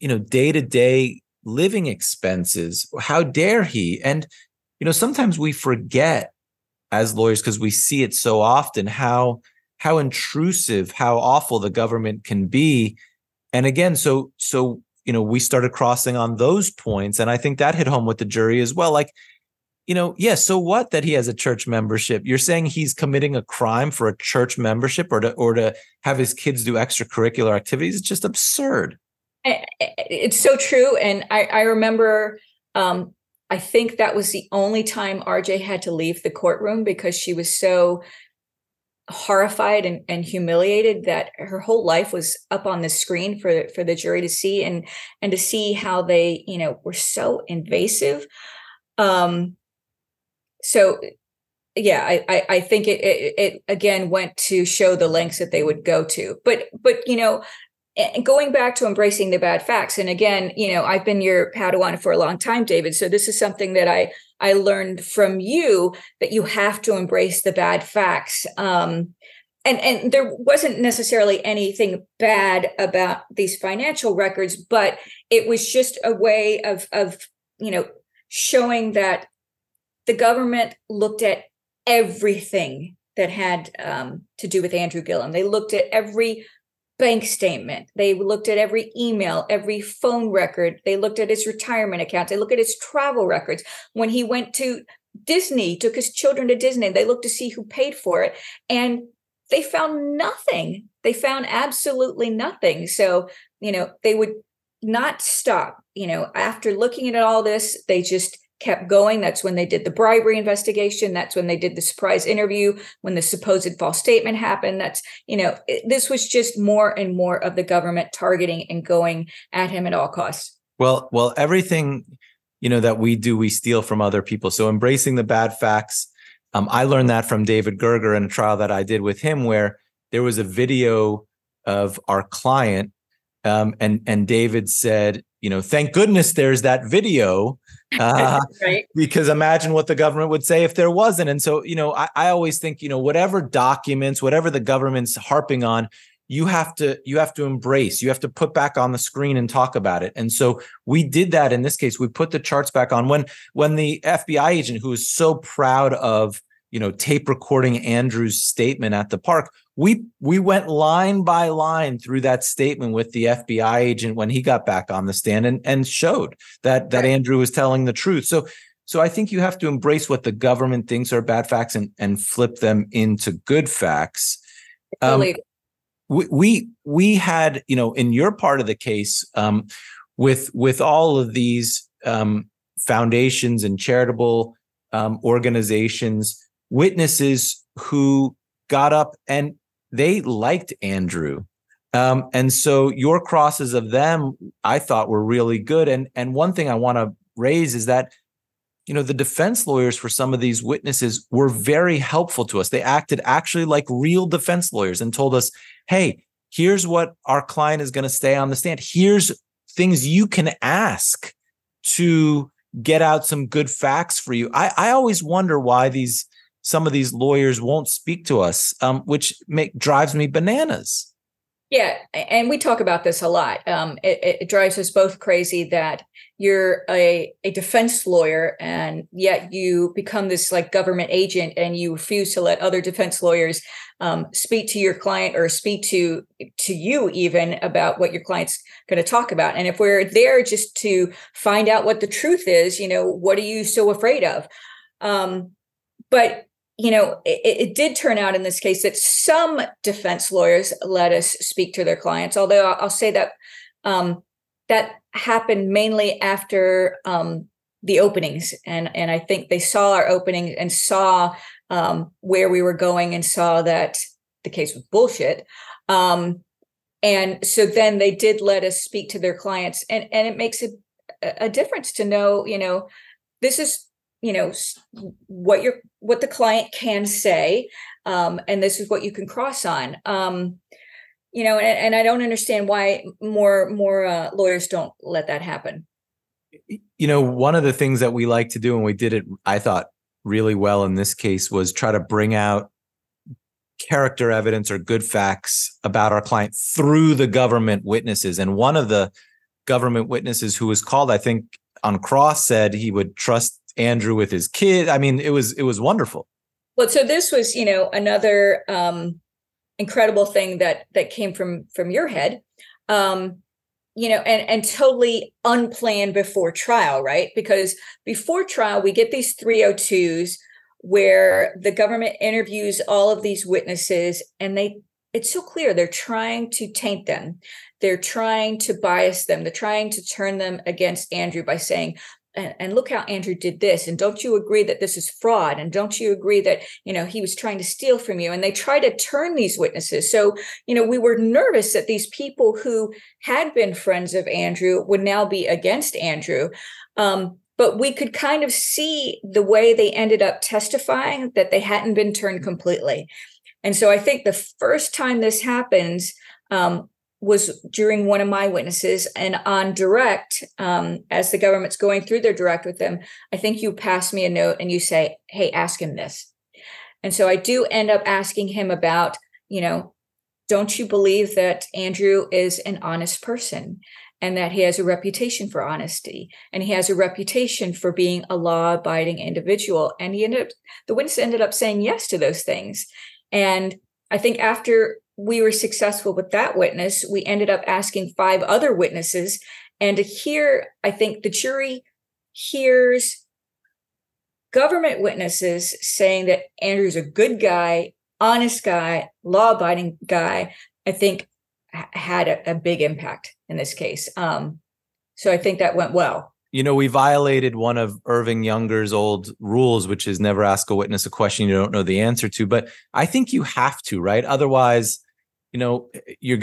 day-to-day living expenses. How dare he? And, sometimes we forget as lawyers, because we see it so often, how intrusive, how awful the government can be. And again, so we started crossing on those points. And I think that hit home with the jury as well. Like, so what that he has a church membership? You're saying he's committing a crime for a church membership or to have his kids do extracurricular activities? It's just absurd. It's so true. And I remember, I think that was the only time RJ had to leave the courtroom because she was so horrified and humiliated that her whole life was up on the screen for the jury to see, and to see how they, were so invasive. So yeah, I think it again went to show the lengths that they would go to. But going back to embracing the bad facts, and again, I've been your Padawan for a long time, David. So this is something that I learned from you, that you have to embrace the bad facts. And there wasn't necessarily anything bad about these financial records, but it was just a way of showing that the government looked at everything that had to do with Andrew Gillum. They looked at every bank statement. They looked at every email, every phone record. They looked at his retirement accounts. They looked at his travel records. When he went to Disney, took his children to Disney, they looked to see who paid for it. And they found nothing. They found absolutely nothing. So, they would not stop. After looking at all this, they just kept going. That's when they did the bribery investigation. That's when they did the surprise interview, when the supposed false statement happened. That's, this was just more and more of the government targeting and going at him at all costs. Well, everything, that we do, we steal from other people. So embracing the bad facts. I learned that from David Gerger in a trial that I did with him, where there was a video of our client. And David said, thank goodness there's that video. Right. Because imagine what the government would say if there wasn't. And so, I always think, whatever documents, whatever the government's harping on, you have to embrace, you have to put back on the screen and talk about it. And so we did that in this case. We put the charts back on when the FBI agent, who was so proud of, tape recording Andrew's statement at the park, we went line by line through that statement with the FBI agent when he got back on the stand and showed that Andrew was telling the truth. So I think you have to embrace what the government thinks are bad facts and flip them into good facts. We had, in your part of the case, with all of these foundations and charitable organizations, witnesses who got up and they liked Andrew. And so your crosses of them, I thought, were really good. And one thing I want to raise is that, the defense lawyers for some of these witnesses were very helpful to us. They acted actually like real defense lawyers and told us, hey, here's what our client is going to say on the stand. Here's things you can ask to get out some good facts for you. I always wonder why some of these lawyers won't speak to us, which drives me bananas. Yeah, and we talk about this a lot. It drives us both crazy that you're a defense lawyer and yet you become this like government agent and you refuse to let other defense lawyers speak to your client or speak to you even about what your client's going to talk about. And if we're there just to find out what the truth is, what are you so afraid of? But it did turn out in this case that some defense lawyers let us speak to their clients, although I'll say that that happened mainly after the openings. And I think they saw our opening and saw where we were going and saw that the case was bullshit. And so then they did let us speak to their clients. And it makes a difference to know, this is what the client can say, and this is what you can cross on. And I don't understand why more lawyers don't let that happen. One of the things that we like to do, and we did it, I thought, really well in this case, was try to bring out character evidence or good facts about our client through the government witnesses. And one of the government witnesses who was called, I think, on cross, said he would trust Andrew with his kid. I mean, it was wonderful. Well, so this was, another incredible thing that came from your head, and totally unplanned before trial, right? Because before trial, we get these 302s where the government interviews all of these witnesses, and it's so clear they're trying to taint them. They're trying to bias them. They're trying to turn them against Andrew by saying, and look how Andrew did this. And don't you agree that this is fraud? And don't you agree that, he was trying to steal from you? And they try to turn these witnesses. So, we were nervous that these people who had been friends of Andrew would now be against Andrew. But we could kind of see the way they ended up testifying that they hadn't been turned completely. And so I think the first time this happens, was during one of my witnesses, and on direct, as the government's going through their direct with them, I think you pass me a note and you say, hey, ask him this. And so I do end up asking him about, don't you believe that Andrew is an honest person and that he has a reputation for honesty and he has a reputation for being a law-abiding individual? And the witness ended up saying yes to those things. And I think after we were successful with that witness, we ended up asking 5 other witnesses. And here, I think the jury hears government witnesses saying that Andrew's a good guy, honest guy, law-abiding guy, I think had a big impact in this case. So I think that went well. We violated one of Irving Younger's old rules, which is never ask a witness a question you don't know the answer to. But I think you have to, right? Otherwise, you're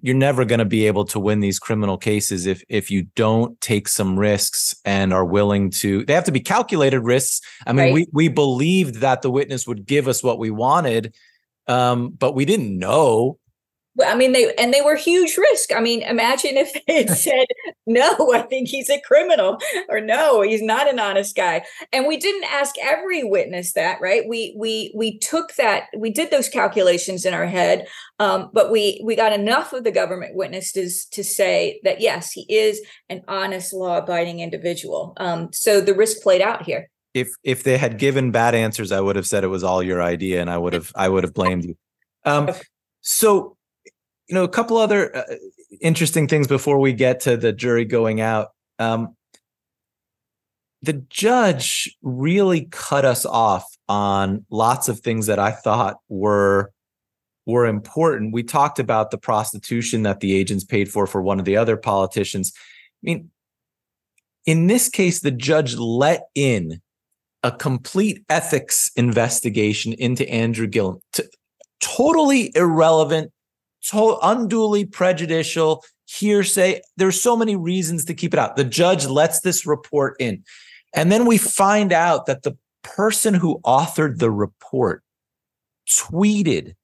never going to be able to win these criminal cases if you don't take some risks and are willing to. They have to be calculated risks. I mean, right. we believed that the witness would give us what we wanted, but we didn't know. I mean, they were huge risk. I mean, imagine if they had said, no, I think he's a criminal, or no, he's not an honest guy. And we didn't ask every witness that, right? We took that, we did those calculations in our head, but we got enough of the government witnesses to say that, yes, he is an honest, law-abiding individual. So the risk played out here. If they had given bad answers, I would have said it was all your idea, and I would have blamed you. So. A couple other interesting things before we get to the jury going out. The judge really cut us off on lots of things that I thought were important. We talked about the prostitution that the agents paid for one of the other politicians. I mean, in this case, the judge let in a complete ethics investigation into Andrew Gillum. Totally irrelevant, unduly prejudicial, hearsay. There's so many reasons to keep it out. The judge lets this report in. And then we find out that the person who authored the report tweeted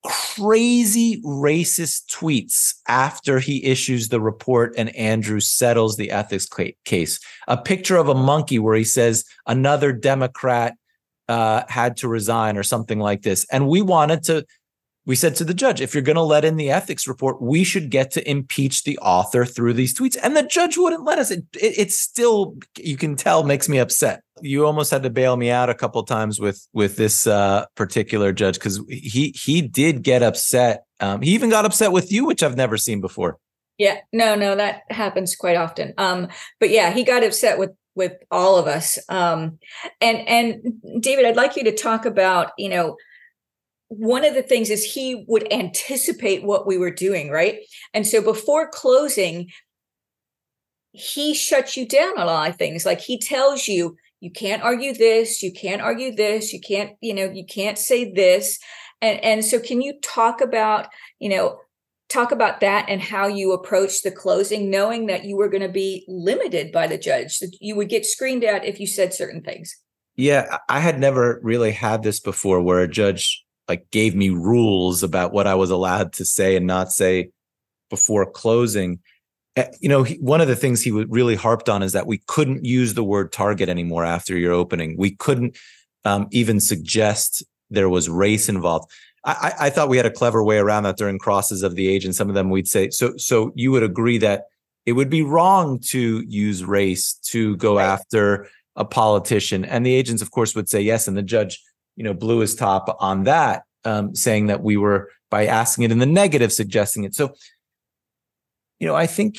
crazy racist tweets after he issues the report and Andrew settles the ethics case. A picture of a monkey where he says another Democrat had to resign or something like this. And we wanted to we said to the judge, if you're going to let in the ethics report, we should get to impeach the author through these tweets. And the judge wouldn't let us. It's still, you can tell, makes me upset. You almost had to bail me out a couple of times with this particular judge, because he did get upset. He even got upset with you, which I've never seen before. Yeah, no, that happens quite often. But yeah, he got upset with all of us. And David, I'd like you to talk about, one of the things is he would anticipate what we were doing, right? And so before closing, he shuts you down on a lot of things. Like he tells you, you can't argue this, you can't argue this, you can't, you can't say this. And so can you talk about that and how you approach the closing, knowing that you were going to be limited by the judge, that you would get screamed at if you said certain things? Yeah, I had never really had this before, where a judge gave me rules about what I was allowed to say and not say before closing. One of the things he really harped on is that we couldn't use the word target anymore after your opening. We couldn't even suggest there was race involved. I thought we had a clever way around that during crosses of the age, and some of them we'd say, so you would agree that it would be wrong to use race to go after a politician. And the agents, of course, would say yes. And the judge, blew his top on that, saying that we were, by asking it in the negative, suggesting it. So, I think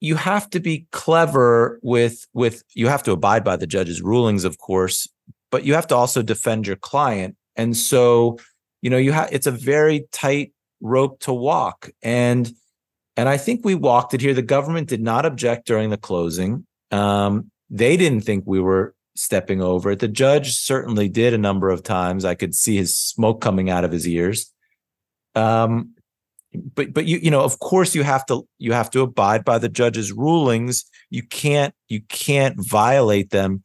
you have to be clever with you have to abide by the judge's rulings, of course, but you have to also defend your client. And so, it's a very tight rope to walk. And I think we walked it here. The government did not object during the closing. They didn't think we were stepping over it. The judge certainly did a number of times. I could see his smoke coming out of his ears. But of course you have to abide by the judge's rulings. You can't violate them,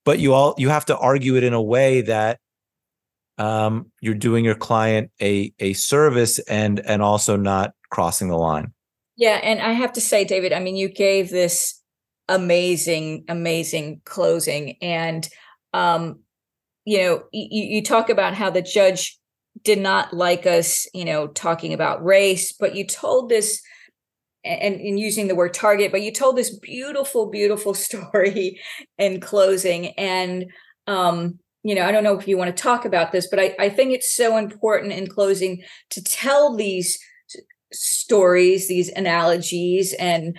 but you have to argue it in a way that you're doing your client a service and also not crossing the line. Yeah, and I have to say, David, you gave this amazing closing, and you talk about how the judge did not like us, talking about race, but you told this, and using the word target, but you told this beautiful story in closing. And I don't know if you want to talk about this, but I think it's so important in closing to tell these stories, these analogies, and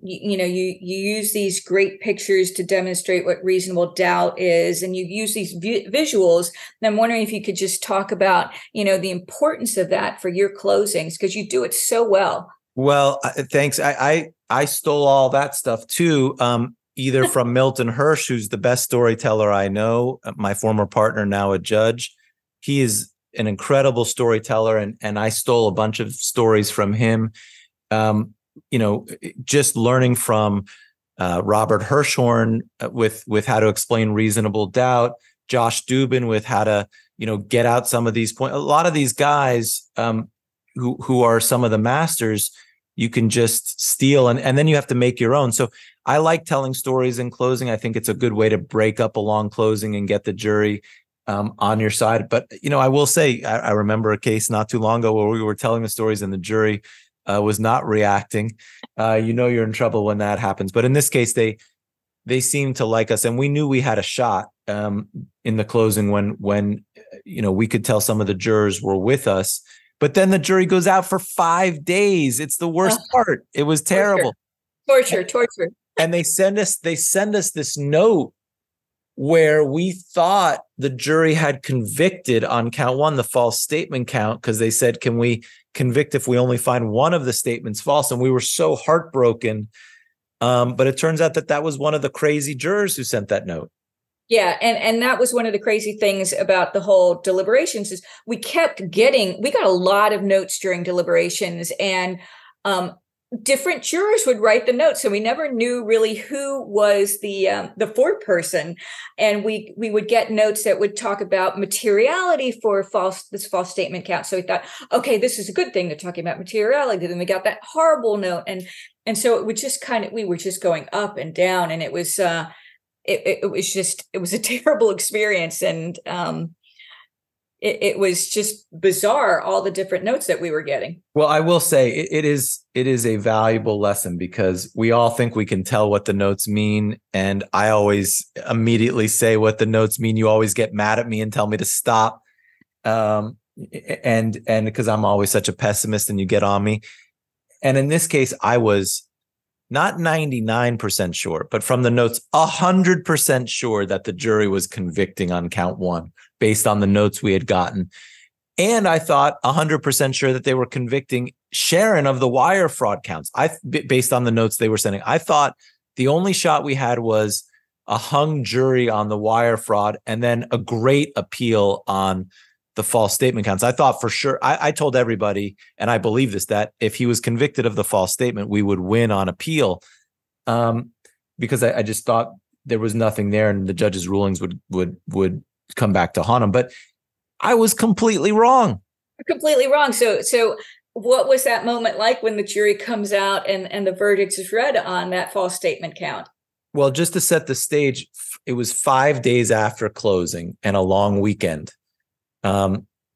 you use these great pictures to demonstrate what reasonable doubt is, and you use these visuals. And I'm wondering if you could just talk about the importance of that for your closings, because you do it so well. Well, thanks. I stole all that stuff too, either from Milton Hirsch, who's the best storyteller I know, my former partner, now a judge. He is an incredible storyteller, and I stole a bunch of stories from him. Just learning from Robert Hirschhorn with how to explain reasonable doubt, Josh Dubin with how to get out some of these points. A lot of these guys who are some of the masters, you can just steal and then you have to make your own. So I like telling stories in closing. I think it's a good way to break up a long closing and get the jury on your side. But, I will say, I remember a case not too long ago where we were telling the stories and the jury was not reacting. You're in trouble when that happens. But in this case, they seemed to like us, and we knew we had a shot in the closing when we could tell some of the jurors were with us. But then the jury goes out for 5 days. It's the worst part. It was terrible. Torture. And they send us this note where we thought the jury had convicted on count one, the false statement count, because they said, can we convict if we only find one of the statements false? And we were so heartbroken. But it turns out that was one of the crazy jurors who sent that note. Yeah. And that was one of the crazy things about the whole deliberations is we got a lot of notes during deliberations, and different jurors would write the notes. So we never knew really who was the foreperson. And we would get notes that would talk about materiality for this false statement count. So we thought, okay, this is a good thing. They're talking about materiality. Then we got that horrible note. And so it would just we were just going up and down, and it was it was a terrible experience. And it was just bizarre, all the different notes that we were getting. Well, I will say it is a valuable lesson, because we all think we can tell what the notes mean. And I always immediately say what the notes mean. You always get mad at me and tell me to stop. And because I'm always such a pessimist and you get on me. And in this case, I was not 99% sure, but from the notes, 100% sure that the jury was convicting on count one based on the notes we had gotten. And I thought 100% sure that they were convicting Sharon of the wire fraud counts. Based on the notes they were sending, I thought the only shot we had was a hung jury on the wire fraud and then a great appeal on the false statement counts. I thought for sure, I told everybody, and I believe this, that if he was convicted of the false statement, we would win on appeal, because I just thought there was nothing there and the judge's rulings would come back to haunt him. But I was completely wrong. Completely wrong. So what was that moment like when the jury comes out and the verdict is read on that false statement count? Well, just to set the stage, it was 5 days after closing and a long weekend.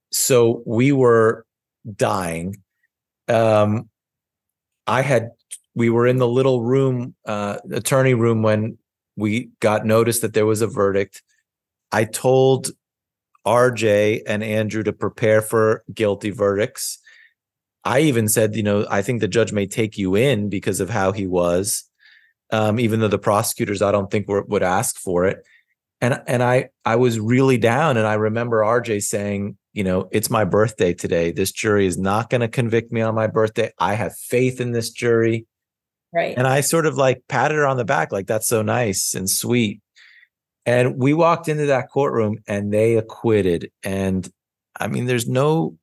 So we were dying. We were in the little room, attorney room, when we got notice that there was a verdict. I told RJ and Andrew to prepare for guilty verdicts. I even said, I think the judge may take you in because of how he was, even though the prosecutors, I don't think would ask for it. And I was really down. And I remember RJ saying, it's my birthday today. This jury is not going to convict me on my birthday. I have faith in this jury. Right. And I sort of like patted her on the back, like, that's so nice and sweet. And we walked into that courtroom and they acquitted. And I mean, there's no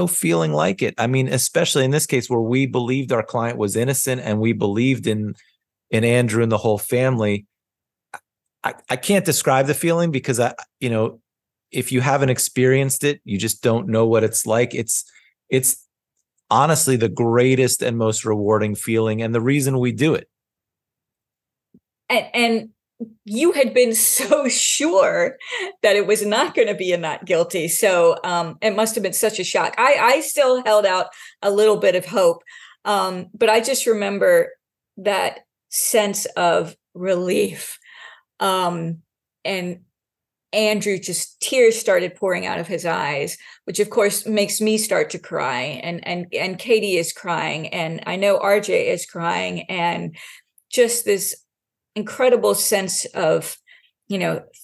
feeling like it. I mean, especially in this case where we believed our client was innocent and we believed in Andrew and the whole family. I can't describe the feeling because if you haven't experienced it, you just don't know what it's like. It's honestly the greatest and most rewarding feeling, and the reason we do it. And you had been so sure that it was not going to be a not guilty. So it must have been such a shock. I still held out a little bit of hope. But I just remember that sense of relief. And Andrew, just tears started pouring out of his eyes, which of course makes me start to cry, and Katie is crying, and I know RJ is crying, and just this incredible sense of,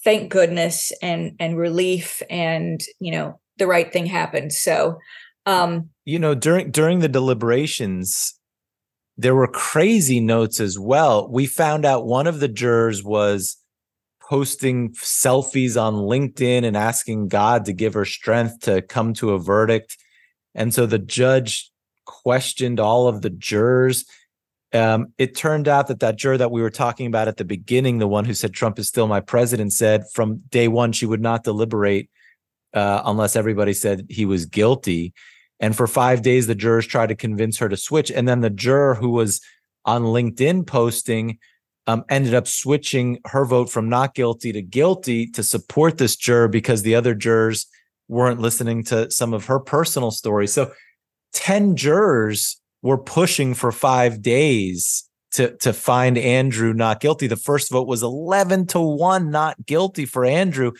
thank goodness and relief, and, the right thing happened. So, during the deliberations, there were crazy notes as well. We found out one of the jurors was posting selfies on LinkedIn and asking God to give her strength to come to a verdict. And so the judge questioned all of the jurors. It turned out that juror that we were talking about at the beginning, the one who said Trump is still my president, said from day one she would not deliberate unless everybody said he was guilty. And for 5 days, the jurors tried to convince her to switch. And then the juror who was on LinkedIn posting ended up switching her vote from not guilty to guilty to support this juror because the other jurors weren't listening to some of her personal stories. So 10 jurors were pushing for 5 days to find Andrew not guilty. The first vote was 11-1 not guilty for Andrew.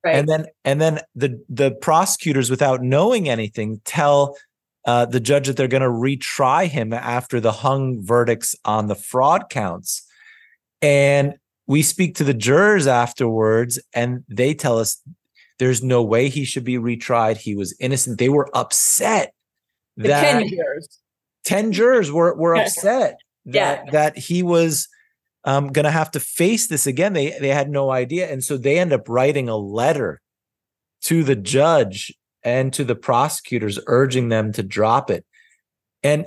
Right. And then the prosecutors, without knowing anything, tell the judge that they're going to retry him after the hung verdicts on the fraud counts. And we speak to the jurors afterwards, and they tell us there's no way he should be retried. He was innocent. They were upset that 10 jurors were upset that he was going to have to face this again. They had no idea. And so they end up writing a letter to the judge and to the prosecutors urging them to drop it. And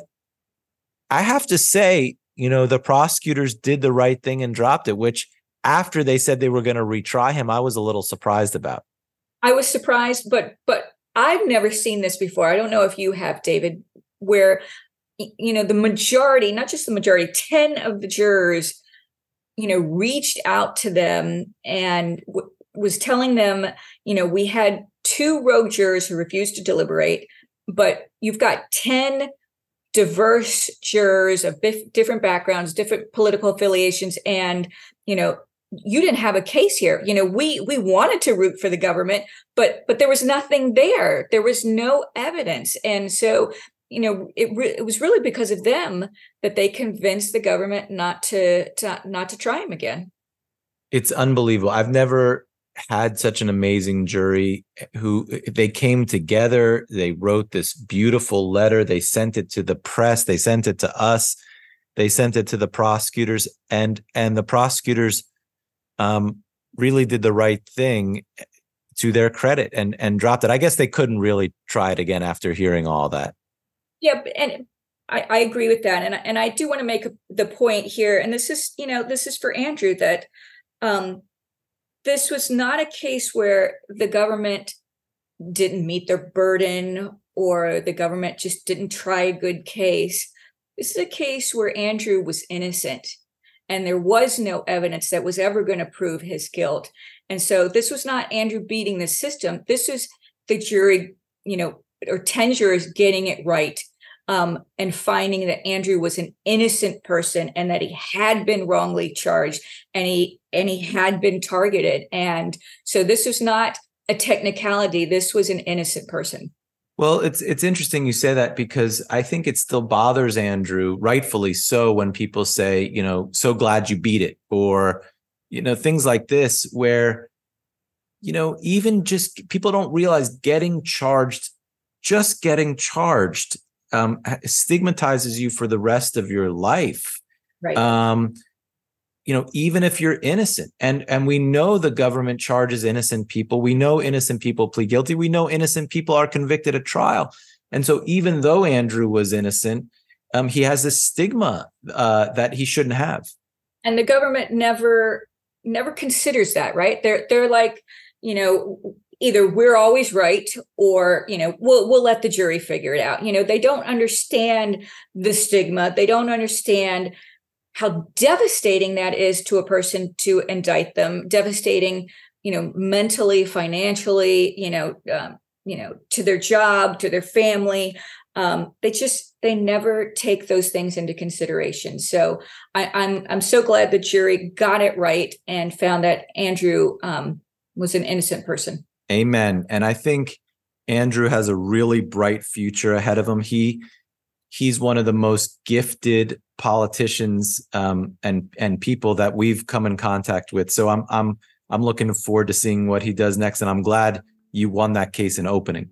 I have to say, the prosecutors did the right thing and dropped it, which after they said they were going to retry him, I was a little surprised about. I was surprised, but I've never seen this before. I don't know if you have, David, where, the majority, not just the majority, 10 of the jurors, reached out to them and was telling them, we had 2 rogue jurors who refused to deliberate, but you've got 10 diverse jurors of different backgrounds, different political affiliations, and you didn't have a case here. We wanted to root for the government, but there was nothing there. There was no evidence, and so it was really because of them that they convinced the government not to try him again. It's unbelievable. I've never had such an amazing jury who they came together. They wrote this beautiful letter. They sent it to the press. They sent it to us. They sent it to the prosecutors, and the prosecutors really did the right thing to their credit and dropped it. I guess they couldn't really try it again after hearing all that. Yeah, and I agree with that, and I do want to make the point here, and this is for Andrew, that this was not a case where the government didn't meet their burden or the government just didn't try a good case. This is a case where Andrew was innocent and there was no evidence that was ever going to prove his guilt. And so this was not Andrew beating the system. This was the jury, or 10 jurors getting it right. And finding that Andrew was an innocent person and that he had been wrongly charged and he had been targeted. And so this was not a technicality. This was an innocent person. Well, it's interesting you say that, because I think it still bothers Andrew, rightfully so, when people say, so glad you beat it, or, things like this, where, even just people don't realize getting charged stigmatizes you for the rest of your life. Right. Even if you're innocent, and we know the government charges innocent people. We know innocent people plead guilty. We know innocent people are convicted at trial. And so even though Andrew was innocent, he has this stigma that he shouldn't have. And the government never considers that, right? They're like, either we're always right, or, we'll let the jury figure it out. They don't understand the stigma. They don't understand how devastating that is to a person to indict them, devastating, mentally, financially, to their job, to their family. They never take those things into consideration. So I'm so glad the jury got it right and found that Andrew was an innocent person. Amen. And I think Andrew has a really bright future ahead of him. He's one of the most gifted politicians and people that we've come in contact with. So I'm looking forward to seeing what he does next. And I'm glad you won that case in opening.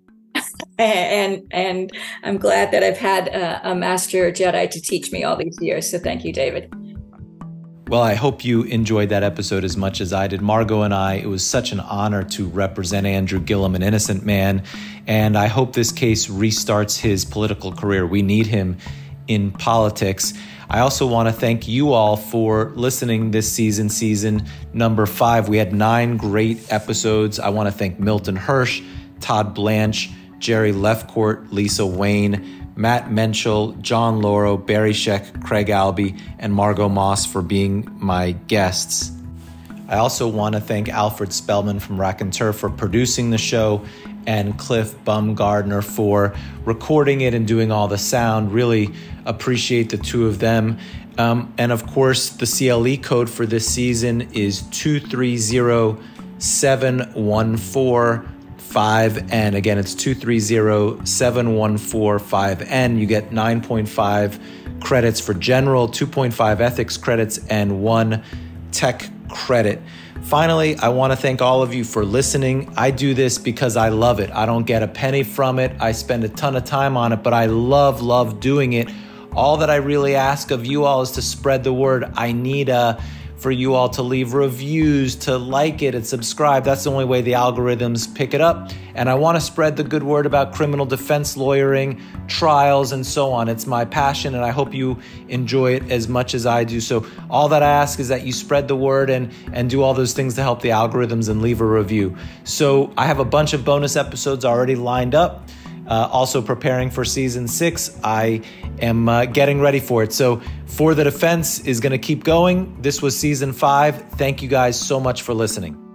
And I'm glad that I've had a master Jedi to teach me all these years. So thank you, David. Well, I hope you enjoyed that episode as much as I did. Margot and I, it was such an honor to represent Andrew Gillum, an innocent man. And I hope this case restarts his political career. We need him in politics. I also want to thank you all for listening this season number 5. We had 9 great episodes. I want to thank Milton Hirsch, Todd Blanche, Jerry Lefcourt, Lisa Wayne, Matt Menschel, John Lauro, Barry Scheck, Craig Albee, and Margot Moss for being my guests. I also want to thank Alfred Spellman from Rack and Turf for producing the show, and Cliff Bumgardner for recording it and doing all the sound. Really appreciate the two of them. And of course, the CLE code for this season is 230714-5N. Again, it's 230714-5N. You get 9.5 credits for general, 2.5 ethics credits, and 1 tech credit. Finally, I want to thank all of you for listening. I do this because I love it. I don't get a penny from it. I spend a ton of time on it, but I love doing it. All that I really ask of you all is to spread the word. I need for you all to leave reviews, to like it and subscribe. That's the only way the algorithms pick it up. And I want to spread the good word about criminal defense lawyering, trials, and so on. It's my passion, and I hope you enjoy it as much as I do. So all that I ask is that you spread the word and do all those things to help the algorithms and leave a review. So I have a bunch of bonus episodes already lined up. Also preparing for season 6. I am getting ready for it. So For the Defense is going to keep going. This was season 5. Thank you guys so much for listening.